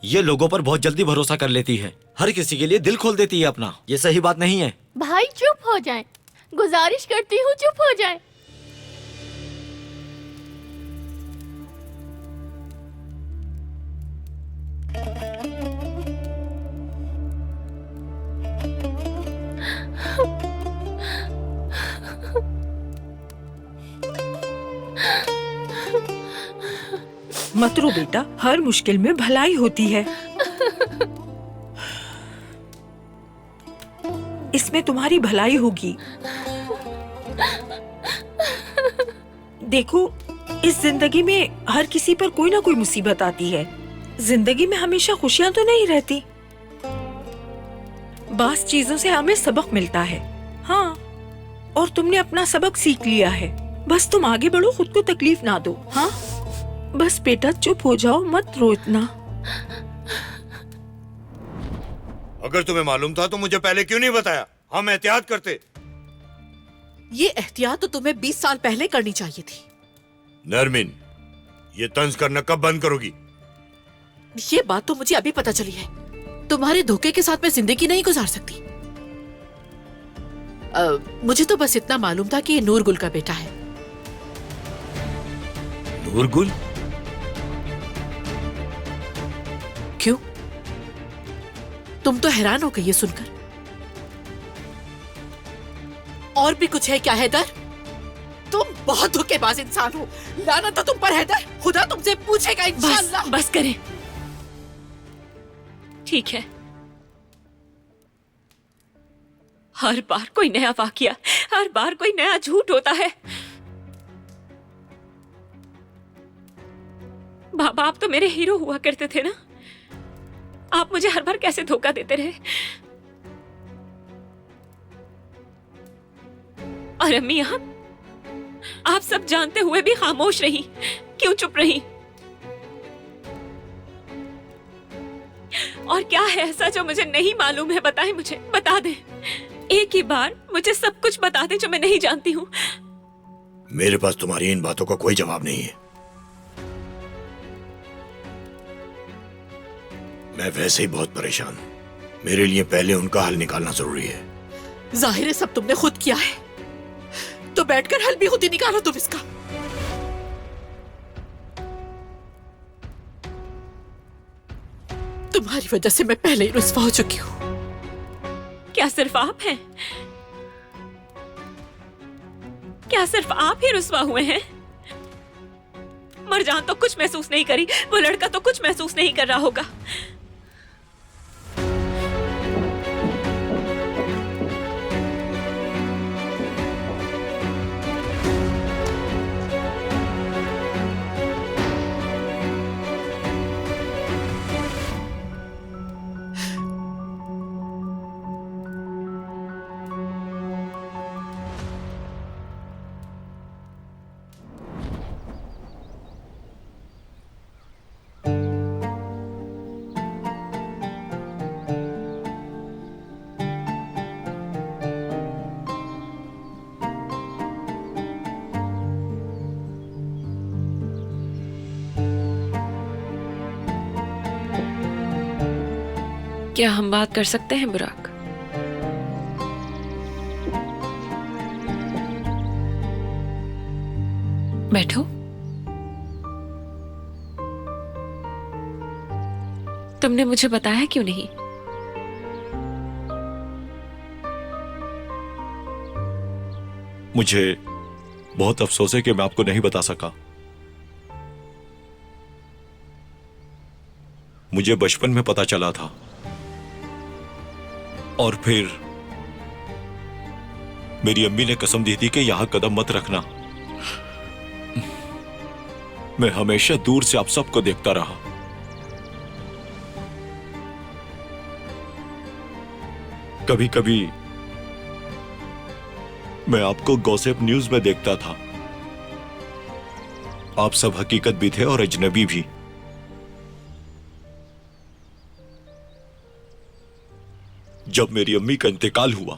ये लोगों पर बहुत जल्दी भरोसा कर लेती है, हर किसी के लिए दिल खोल देती है अपना। ये सही बात नहीं है। भाई चुप हो जाएं, गुजारिश करती हूँ चुप हो जाएं। मत रो बेटा, हर मुश्किल में भलाई होती है। इसमें तुम्हारी भलाई होगी। देखो, इस जिंदगी में हर किसी पर कोई ना कोई मुसीबत आती है। जिंदगी में हमेशा खुशियां तो नहीं रहती। बास चीजों से हमें सबक मिलता है। हाँ, और तुमने अपना सबक सीख लिया है। बस तुम आगे बढ़ो, खुद को तकलीफ ना दो। हाँ बस बेटा चुप हो जाओ, मत रो इतना। अगर तुम्हें मालूम था तो मुझे पहले क्यों नहीं बताया? हम एहतियात करते। ये एहतियात तो तुम्हें 20 साल पहले करनी चाहिए थी। नरमिन, ये तंज करना कब बंद करोगी? ये बात तो मुझे अभी पता चली है। तुम्हारे धोखे के साथ मैं जिंदगी नहीं गुजार सकती। मुझे तो बस इतना मालूम था कि ये नूरगुल का बेटा है। नूरगुल? क्यों? तुम तो हैरान हो गई ये सुनकर। और भी कुछ है क्या हैदर? तुम बहुत धोखेबाज इंसान हो। लानत है तुम पर हैदर। खुदा तुमसे पूछेगा इंशाअल्लाह। बस करें। ठीक है, हर बार कोई नया वाकया, हर बार कोई नया झूठ होता है। बाबा, आप तो मेरे हीरो हुआ करते थे ना। आप मुझे हर बार कैसे धोखा देते रहे। और अम्मी, आप सब जानते हुए भी खामोश रही। क्यों चुप रही? और क्या है ऐसा जो मुझे नहीं मालूम है? बताएं मुझे, बता दें। एक ही बार मुझे सब कुछ बता दें जो मैं नहीं जानती हूँ। मेरे पास तुम्हारी इन बातों का कोई जवाब नहीं है। मैं वैसे ही बहुत परेशान हूं। मेरे लिए पहले उनका हल निकालना जरूरी है। जाहिर है सब तुमने खुद किया है, तो बैठकर हल भी खुद ही निकालो तुम इसका। तुम्हारी वजह से मैं पहले ही रुस्वा हो चुकी हूँ। क्या सिर्फ आप हैं? क्या सिर्फ आप ही रुस्वा हुए हैं? मरजान तो कुछ महसूस नहीं करी, वो लड़का तो कुछ महसूस नहीं कर रहा होगा। क्या हम बात कर सकते हैं बुराक? बैठो। तुमने मुझे बताया क्यों नहीं? मुझे बहुत अफसोस है कि मैं आपको नहीं बता सका। मुझे बचपन में पता चला था और फिर मेरी अम्मी ने कसम दी थी कि यहां कदम मत रखना। मैं हमेशा दूर से आप सबको देखता रहा। कभी कभी मैं आपको गॉसिप न्यूज में देखता था। आप सब हकीकत भी थे और अजनबी भी। जब मेरी अम्मी का इंतकाल हुआ,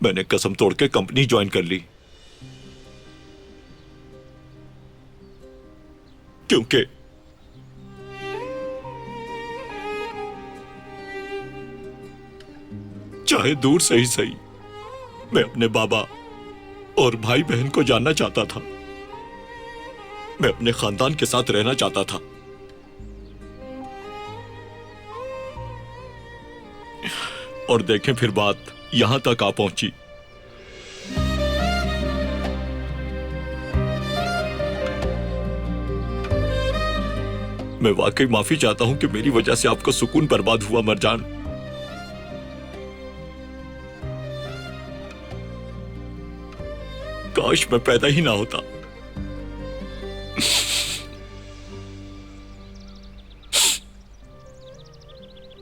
मैंने कसम तोड़ के कंपनी ज्वाइन कर ली, क्योंकि चाहे दूर से ही सही मैं अपने बाबा और भाई बहन को जानना चाहता था। मैं अपने खानदान के साथ रहना चाहता था। और देखें फिर बात यहां तक आ पहुंची। मैं वाकई माफी चाहता हूं कि मेरी वजह से आपका सुकून बर्बाद हुआ मरजान। काश मैं पैदा ही ना होता।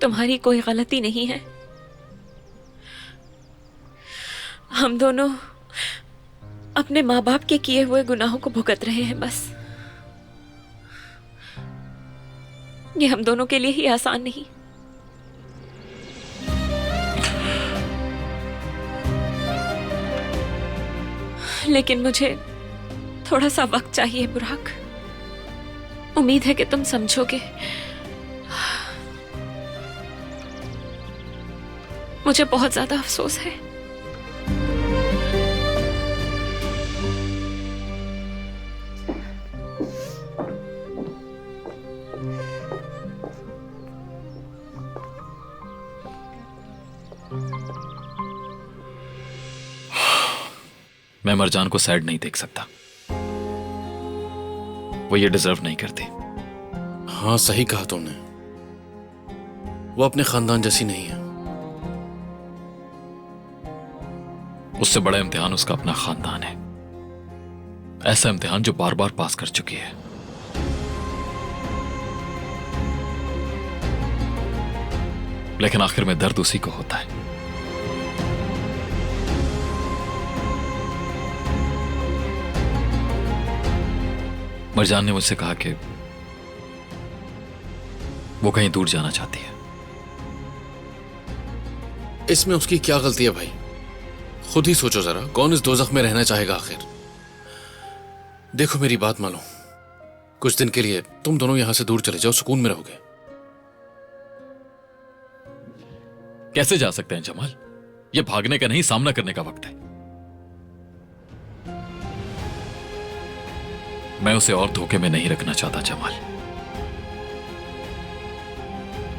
तुम्हारी कोई गलती नहीं है। हम दोनों अपने माँ बाप के किए हुए गुनाहों को भुगत रहे हैं बस। ये हम दोनों के लिए ही आसान नहीं। लेकिन मुझे थोड़ा सा वक्त चाहिए बुराक। उम्मीद है कि तुम समझोगे। मुझे बहुत ज्यादा अफसोस है। मैं मरजान को सैड नहीं देख सकता। वो ये डिजर्व नहीं करती। हाँ, सही कहा तुमने। वो अपने खानदान जैसी नहीं है। उससे बड़ा इम्तिहान उसका अपना खानदान है। ऐसा इम्तिहान जो बार बार पास कर चुकी है। लेकिन आखिर में दर्द उसी को होता है। मरजान ने मुझसे कहा कि वो कहीं दूर जाना चाहती है। इसमें उसकी क्या गलती है भाई? खुद ही सोचो जरा, कौन इस दोज़ख में रहना चाहेगा आखिर? देखो मेरी बात मानो, कुछ दिन के लिए तुम दोनों यहां से दूर चले जाओ, सुकून में रहोगे। कैसे जा सकते हैं जमाल? ये भागने का नहीं, सामना करने का वक्त है। मैं उसे और धोखे में नहीं रखना चाहता जमाल।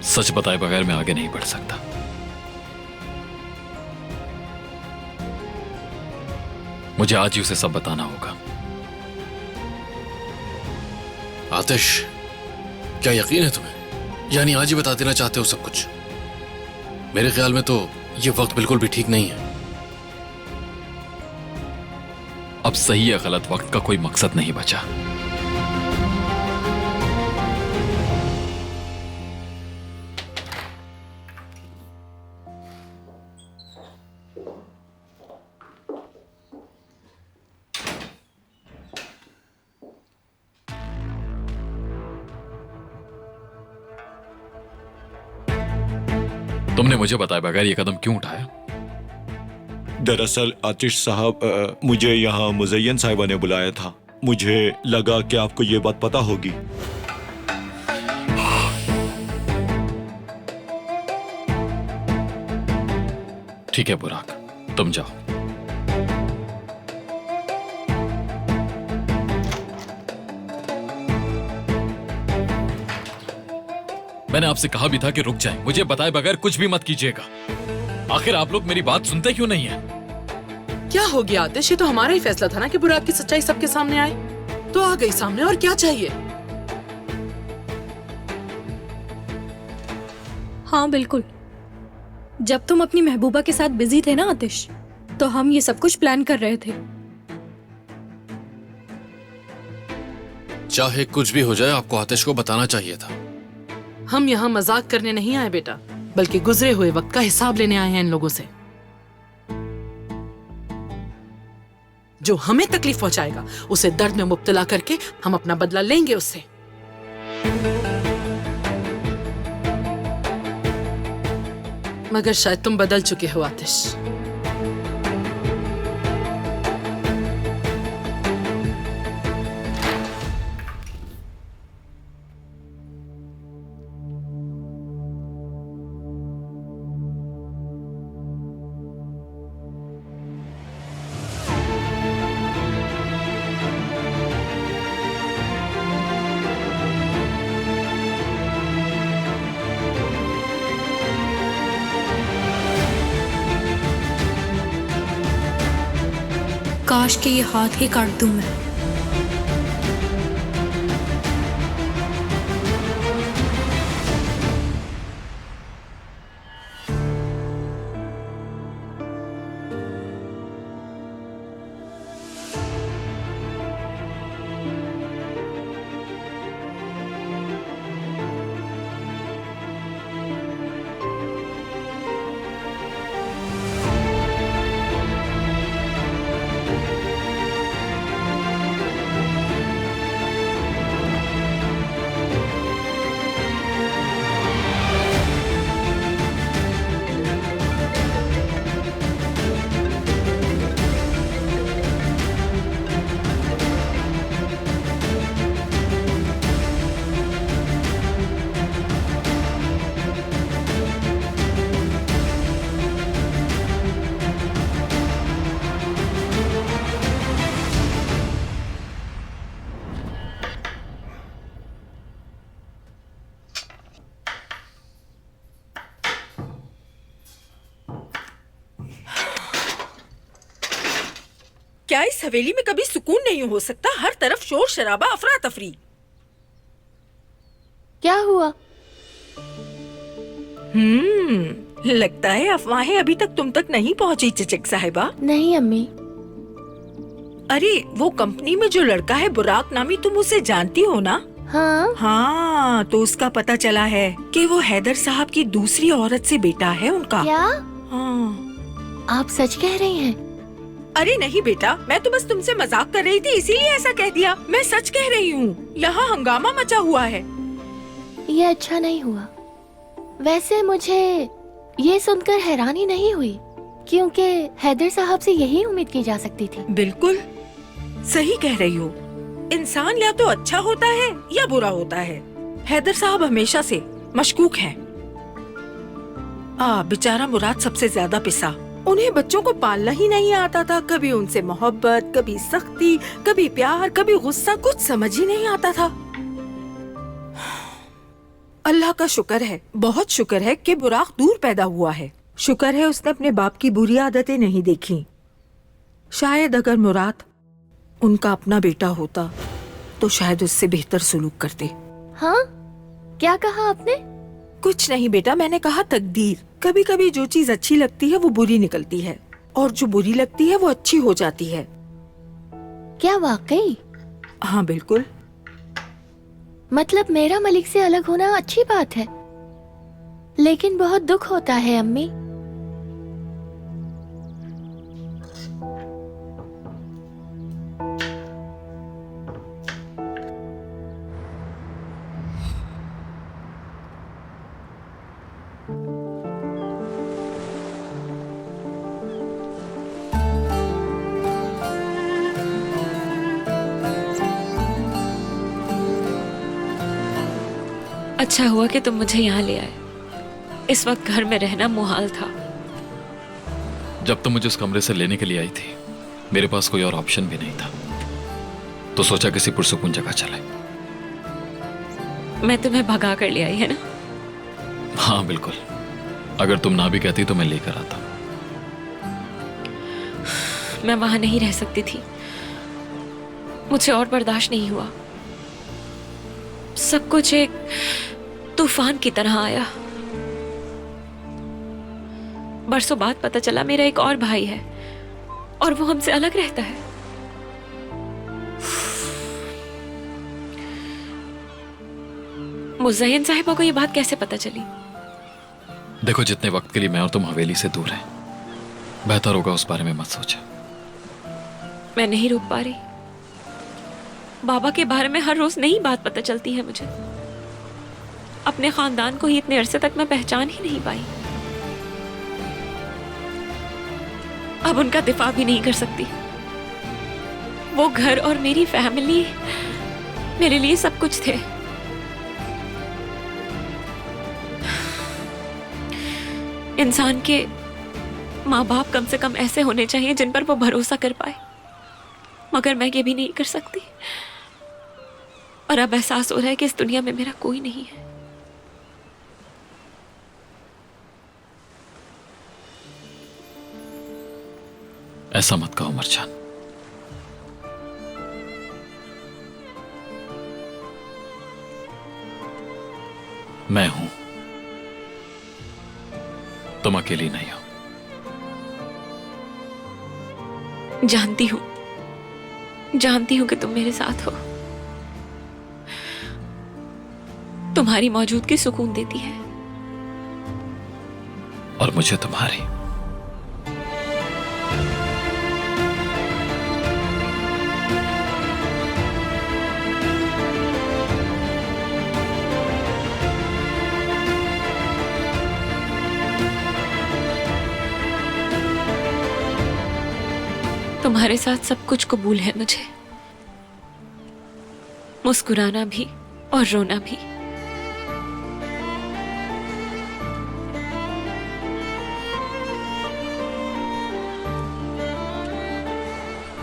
सच बताए बगैर मैं आगे नहीं बढ़ सकता। मुझे आज ही उसे सब बताना होगा। आतिश, क्या यकीन है तुम्हें? यानी आज ही बता देना चाहते हो सब कुछ? मेरे ख्याल में तो ये वक्त बिल्कुल भी ठीक नहीं है। अब सही या गलत वक्त का कोई मकसद नहीं बचा। तुमने मुझे बताए बगैर ये कदम क्यों उठाया? दरअसल आतिश साहब, मुझे यहाँ मुज़य्यन साहिबा ने बुलाया था। मुझे लगा कि आपको ये बात पता होगी। ठीक है बुराक, तुम जाओ। मैंने आपसे कहा भी था कि रुक जाएं, मुझे बताए बगैर कुछ भी मत कीजिएगा। आखिर आप लोग मेरी बात सुनते क्यों नहीं हैं? क्या हो गया आतिश? ये तो हमारा ही फैसला था ना कि बुराक की सच्चाई सबके सामने आए। तो आ गई सामने, और क्या चाहिए? हाँ बिल्कुल, जब तुम अपनी महबूबा के साथ बिजी थे ना आतिश, तो हम ये सब कुछ प्लान कर रहे थे। चाहे कुछ भी हो जाए, आपको आतिश को बताना चाहिए था। हम यहाँ मजाक करने नहीं आए बेटा, बल्कि गुजरे हुए वक्त का हिसाब लेने आए हैं इन लोगों से। जो हमें तकलीफ पहुंचाएगा उसे दर्द में मुब्तला करके हम अपना बदला लेंगे उससे। मगर शायद तुम बदल चुके हो आतिश। काश के ये हाथ ही काट दूं मैं। क्या इस हवेली में कभी सुकून नहीं हो सकता? हर तरफ शोर शराबा, अफरा तफरी। क्या हुआ? लगता है अफवाहें अभी तक तुम तक नहीं पहुंची चचक साहिबा। नहीं अम्मी। अरे वो कंपनी में जो लड़का है बुराक नामी, तुम उसे जानती हो ना? हाँ, तो उसका पता चला है कि वो हैदर साहब की दूसरी औरत से बेटा है उनका। क्या? हाँ। आप सच कह रही हैं? अरे नहीं बेटा, मैं तो बस तुमसे मजाक कर रही थी, इसीलिए ऐसा कह दिया। मैं सच कह रही हूँ। यहाँ हंगामा मचा हुआ है। ये अच्छा नहीं हुआ। वैसे मुझे ये सुनकर हैरानी नहीं हुई, क्योंकि हैदर साहब से यही उम्मीद की जा सकती थी। बिल्कुल सही कह रही हो। इंसान या तो अच्छा होता है या बुरा होता है। हैदर साहब हमेशा से मशकूक हैं। बेचारा मुराद सबसे ज्यादा पिसा। उन्हें बच्चों को पालना ही नहीं आता था। कभी उनसे मोहब्बत, कभी सख्ती, कभी प्यार, कभी गुस्सा, कुछ समझ ही नहीं आता था। अल्लाह का शुक्र है, बहुत शुक्र है कि बुराक दूर पैदा हुआ है। शुक्र है उसने अपने बाप की बुरी आदतें नहीं देखी। शायद अगर मुराद उनका अपना बेटा होता तो शायद उससे बेहतर सलूक करते। हाँ, क्या कहा आपने? कुछ नहीं बेटा, मैंने कहा तकदीर। कभी कभी जो चीज अच्छी लगती है वो बुरी निकलती है, और जो बुरी लगती है वो अच्छी हो जाती है। क्या वाकई? हाँ बिल्कुल। मतलब मेरा मलिक से अलग होना अच्छी बात है, लेकिन बहुत दुख होता है अम्मी। अच्छा हुआ कि तुम मुझे यहाँ ले आए। इस वक्त घर में रहना मुहाल था। जब तुम मुझे उस कमरे से लेने के लिए आई थी, मेरे पास कोई और ऑप्शन भी नहीं था, तो सोचा किसी पुरसुकून जगह चले। मैं तुम्हें भगा कर ले आई, है ना? हाँ बिल्कुल, अगर तुम ना भी कहती तो मैं लेकर आता। मैं वहां नहीं रह सकती थी, मुझे और बर्दाश्त नहीं हुआ। सब कुछ एक तूफान की तरह आया। बरसों बाद पता चला मेरा एक और भाई है और वो हमसे अलग रहता है। मुज़य्यन साहिबा को ये बात कैसे पता चली? देखो, जितने वक्त के लिए मैं और तुम हवेली से दूर हैं, बेहतर होगा उस बारे में मत सोचो। मैं नहीं रुक पा रही। बाबा के बारे में हर रोज नई बात पता चलती है मुझे। अपने खानदान को ही इतने अरसे तक मैं पहचान ही नहीं पाई। अब उनका दिफा भी नहीं कर सकती। वो घर और मेरी फैमिली मेरे लिए सब कुछ थे। इंसान के माँ बाप कम से कम ऐसे होने चाहिए जिन पर वो भरोसा कर पाए, मगर मैं ये भी नहीं कर सकती। और अब एहसास हो रहा है कि इस दुनिया में मेरा कोई नहीं है। ऐसा मत कहो मरजान। मैं हूं, तुम अकेली नहीं हो। जानती हूं कि तुम मेरे साथ हो। तुम्हारी मौजूदगी सुकून देती है। और मुझे तुम्हारी। तुम्हारे साथ सब कुछ कबूल है मुझे, मुस्कुराना भी और रोना भी।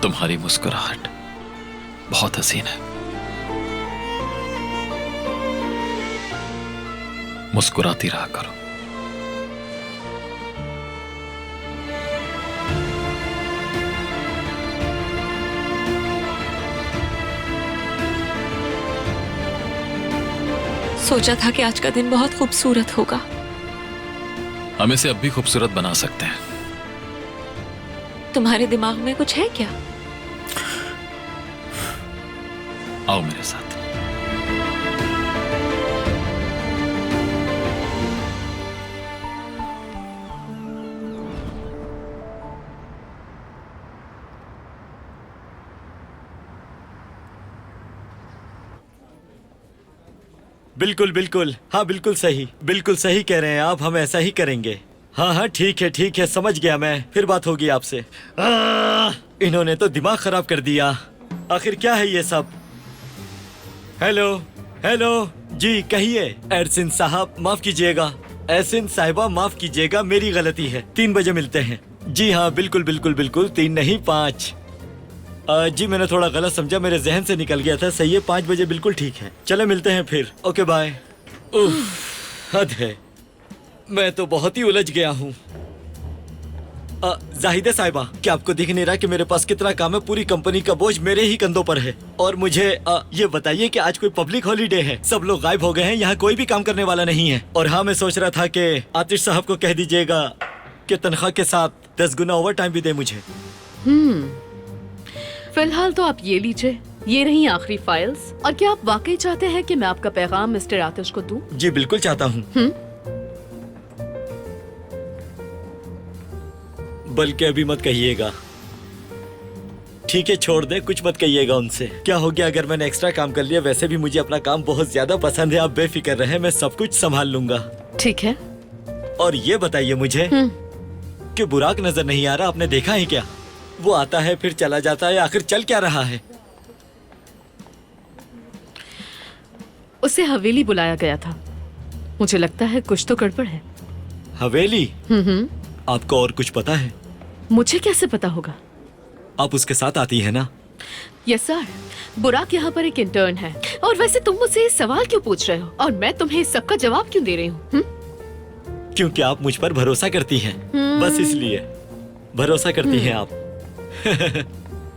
तुम्हारी मुस्कुराहट बहुत हसीन है। मुस्कुराती रहा करो। सोचा था कि आज का दिन बहुत खूबसूरत होगा। हम इसे अब भी खूबसूरत बना सकते हैं। तुम्हारे दिमाग में कुछ है क्या? आओ मेरे साथ। बिल्कुल बिल्कुल, हाँ बिल्कुल सही कह रहे हैं आप। हम ऐसा ही करेंगे। हाँ हाँ ठीक है, समझ गया मैं। फिर बात होगी आपसे। इन्होंने तो दिमाग खराब कर दिया। आखिर क्या है ये सब? हेलो जी कहिए। एहसन साहब माफ कीजिएगा। एहसन साहिबा माफ कीजिएगा, मेरी गलती है। 3 बजे मिलते हैं। जी हाँ बिल्कुल 3 नहीं 5। जी मैंने थोड़ा गलत समझा, मेरे जहन से निकल गया था। सही है, 5 बजे बिल्कुल ठीक है। चले मिलते हैं फिर। Okay bye. हद है, मैं तो बहुत ही उलझ गया हूँ। जाहिदा साहिबा, क्या आपको दिख नहीं रहा कि मेरे पास कितना काम है? पूरी कंपनी का बोझ मेरे ही कंधों पर है। और मुझे ये बताइए कि आज कोई पब्लिक हॉलीडे है, सब लोग गायब हो गए हैं, यहाँ कोई भी काम करने वाला नहीं है। और हाँ, मैं सोच रहा था कि आतिश साहब को कह दीजिएगा कि तनख्वाह के साथ 10 गुना ओवर टाइम भी दे मुझे। फिलहाल तो आप ये लीजिए, ये रही आखिरी फाइल्स। और क्या आप वाकई चाहते हैं कि मैं आपका पैगाम मिस्टर आतिश को दूं? जी बिल्कुल चाहता हूँ। बल्कि अभी मत कहिएगा। ठीक है, छोड़ दे, कुछ मत कहिएगा उनसे। क्या हो गया अगर मैंने एक्स्ट्रा काम कर लिया? वैसे भी मुझे अपना काम बहुत ज्यादा पसंद है, आप बेफिक्र रहें, मैं सब कुछ संभाल लूंगा। ठीक है। और ये बताइए मुझे कि बुराक नजर नहीं आ रहा, आपने देखा है क्या? वो आता है फिर चला जाता है, आखिर चल क्या रहा है? उसे हवेली बुलाया गया था, मुझे लगता है कुछ तो गड़बड़ है। हवेली? आपको और कुछ पता है? मुझे कैसे पता होगा? आप उसके साथ आती है ना? यस सर, बुराक यहाँ पर एक इंटर्न है। और वैसे तुम मुझसे इस सवाल क्यों पूछ रहे हो और मैं तुम्हें इस सब का जवाब क्यों दे रही हूँ? क्योंकि आप मुझ पर भरोसा करती हैं, बस इसलिए भरोसा करती हैं आप।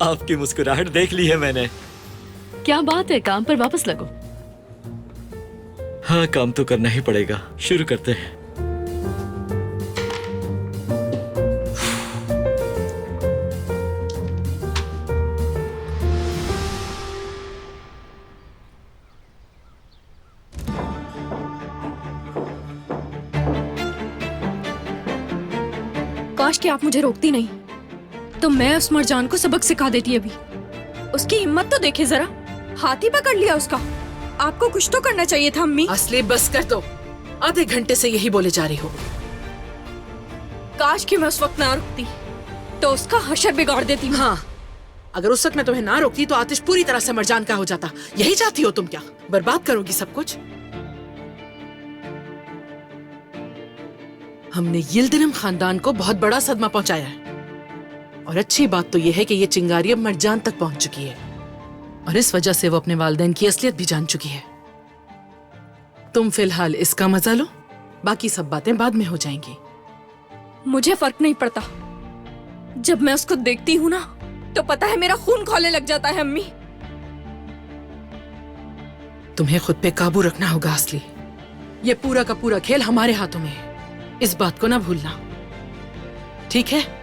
आपकी मुस्कुराहट देख ली है मैंने। क्या बात है, काम पर वापस लगो। हाँ, काम तो करना ही पड़ेगा, शुरू करते हैं। काश कि आप मुझे रोकती नहीं तो मैं उस मरजान को सबक सिखा देती। अभी उसकी हिम्मत तो देखे जरा, हाथ ही पकड़ लिया उसका। आपको कुछ तो करना चाहिए था अम्मी। असली बस कर दो, आधे घंटे से यही बोले जा रही हो। काश कि मैं उस वक्त ना रुकती तो उसका हशर बिगाड़ देती। हाँ, अगर उस वक्त मैं तुम्हें ना रोकती तो आतिश पूरी तरह से मरजान का हो जाता। यही चाहती हो तुम? क्या बर्बाद करोगी सब कुछ? हमने यिल्दिरम खानदान को बहुत बड़ा सदमा पहुंचाया है और अच्छी बात तो यह है कि ये चिंगारी अब मरजान तक पहुंच चुकी है और इस वजह से वो अपने वालिदैन की असलियत भी जान चुकी है। तुम फिलहाल इसका मजा लो, बाकी सब बातें बाद में हो जाएंगी। मुझे फर्क नहीं पड़ता, जब मैं उसको देखती हूँ ना तो पता है मेरा खून खौलने लग जाता है। अम्मी, तुम्हें खुद पे काबू रखना होगा असली। ये पूरा का पूरा खेल हमारे हाथों में है, इस बात को ना भूलना, ठीक है?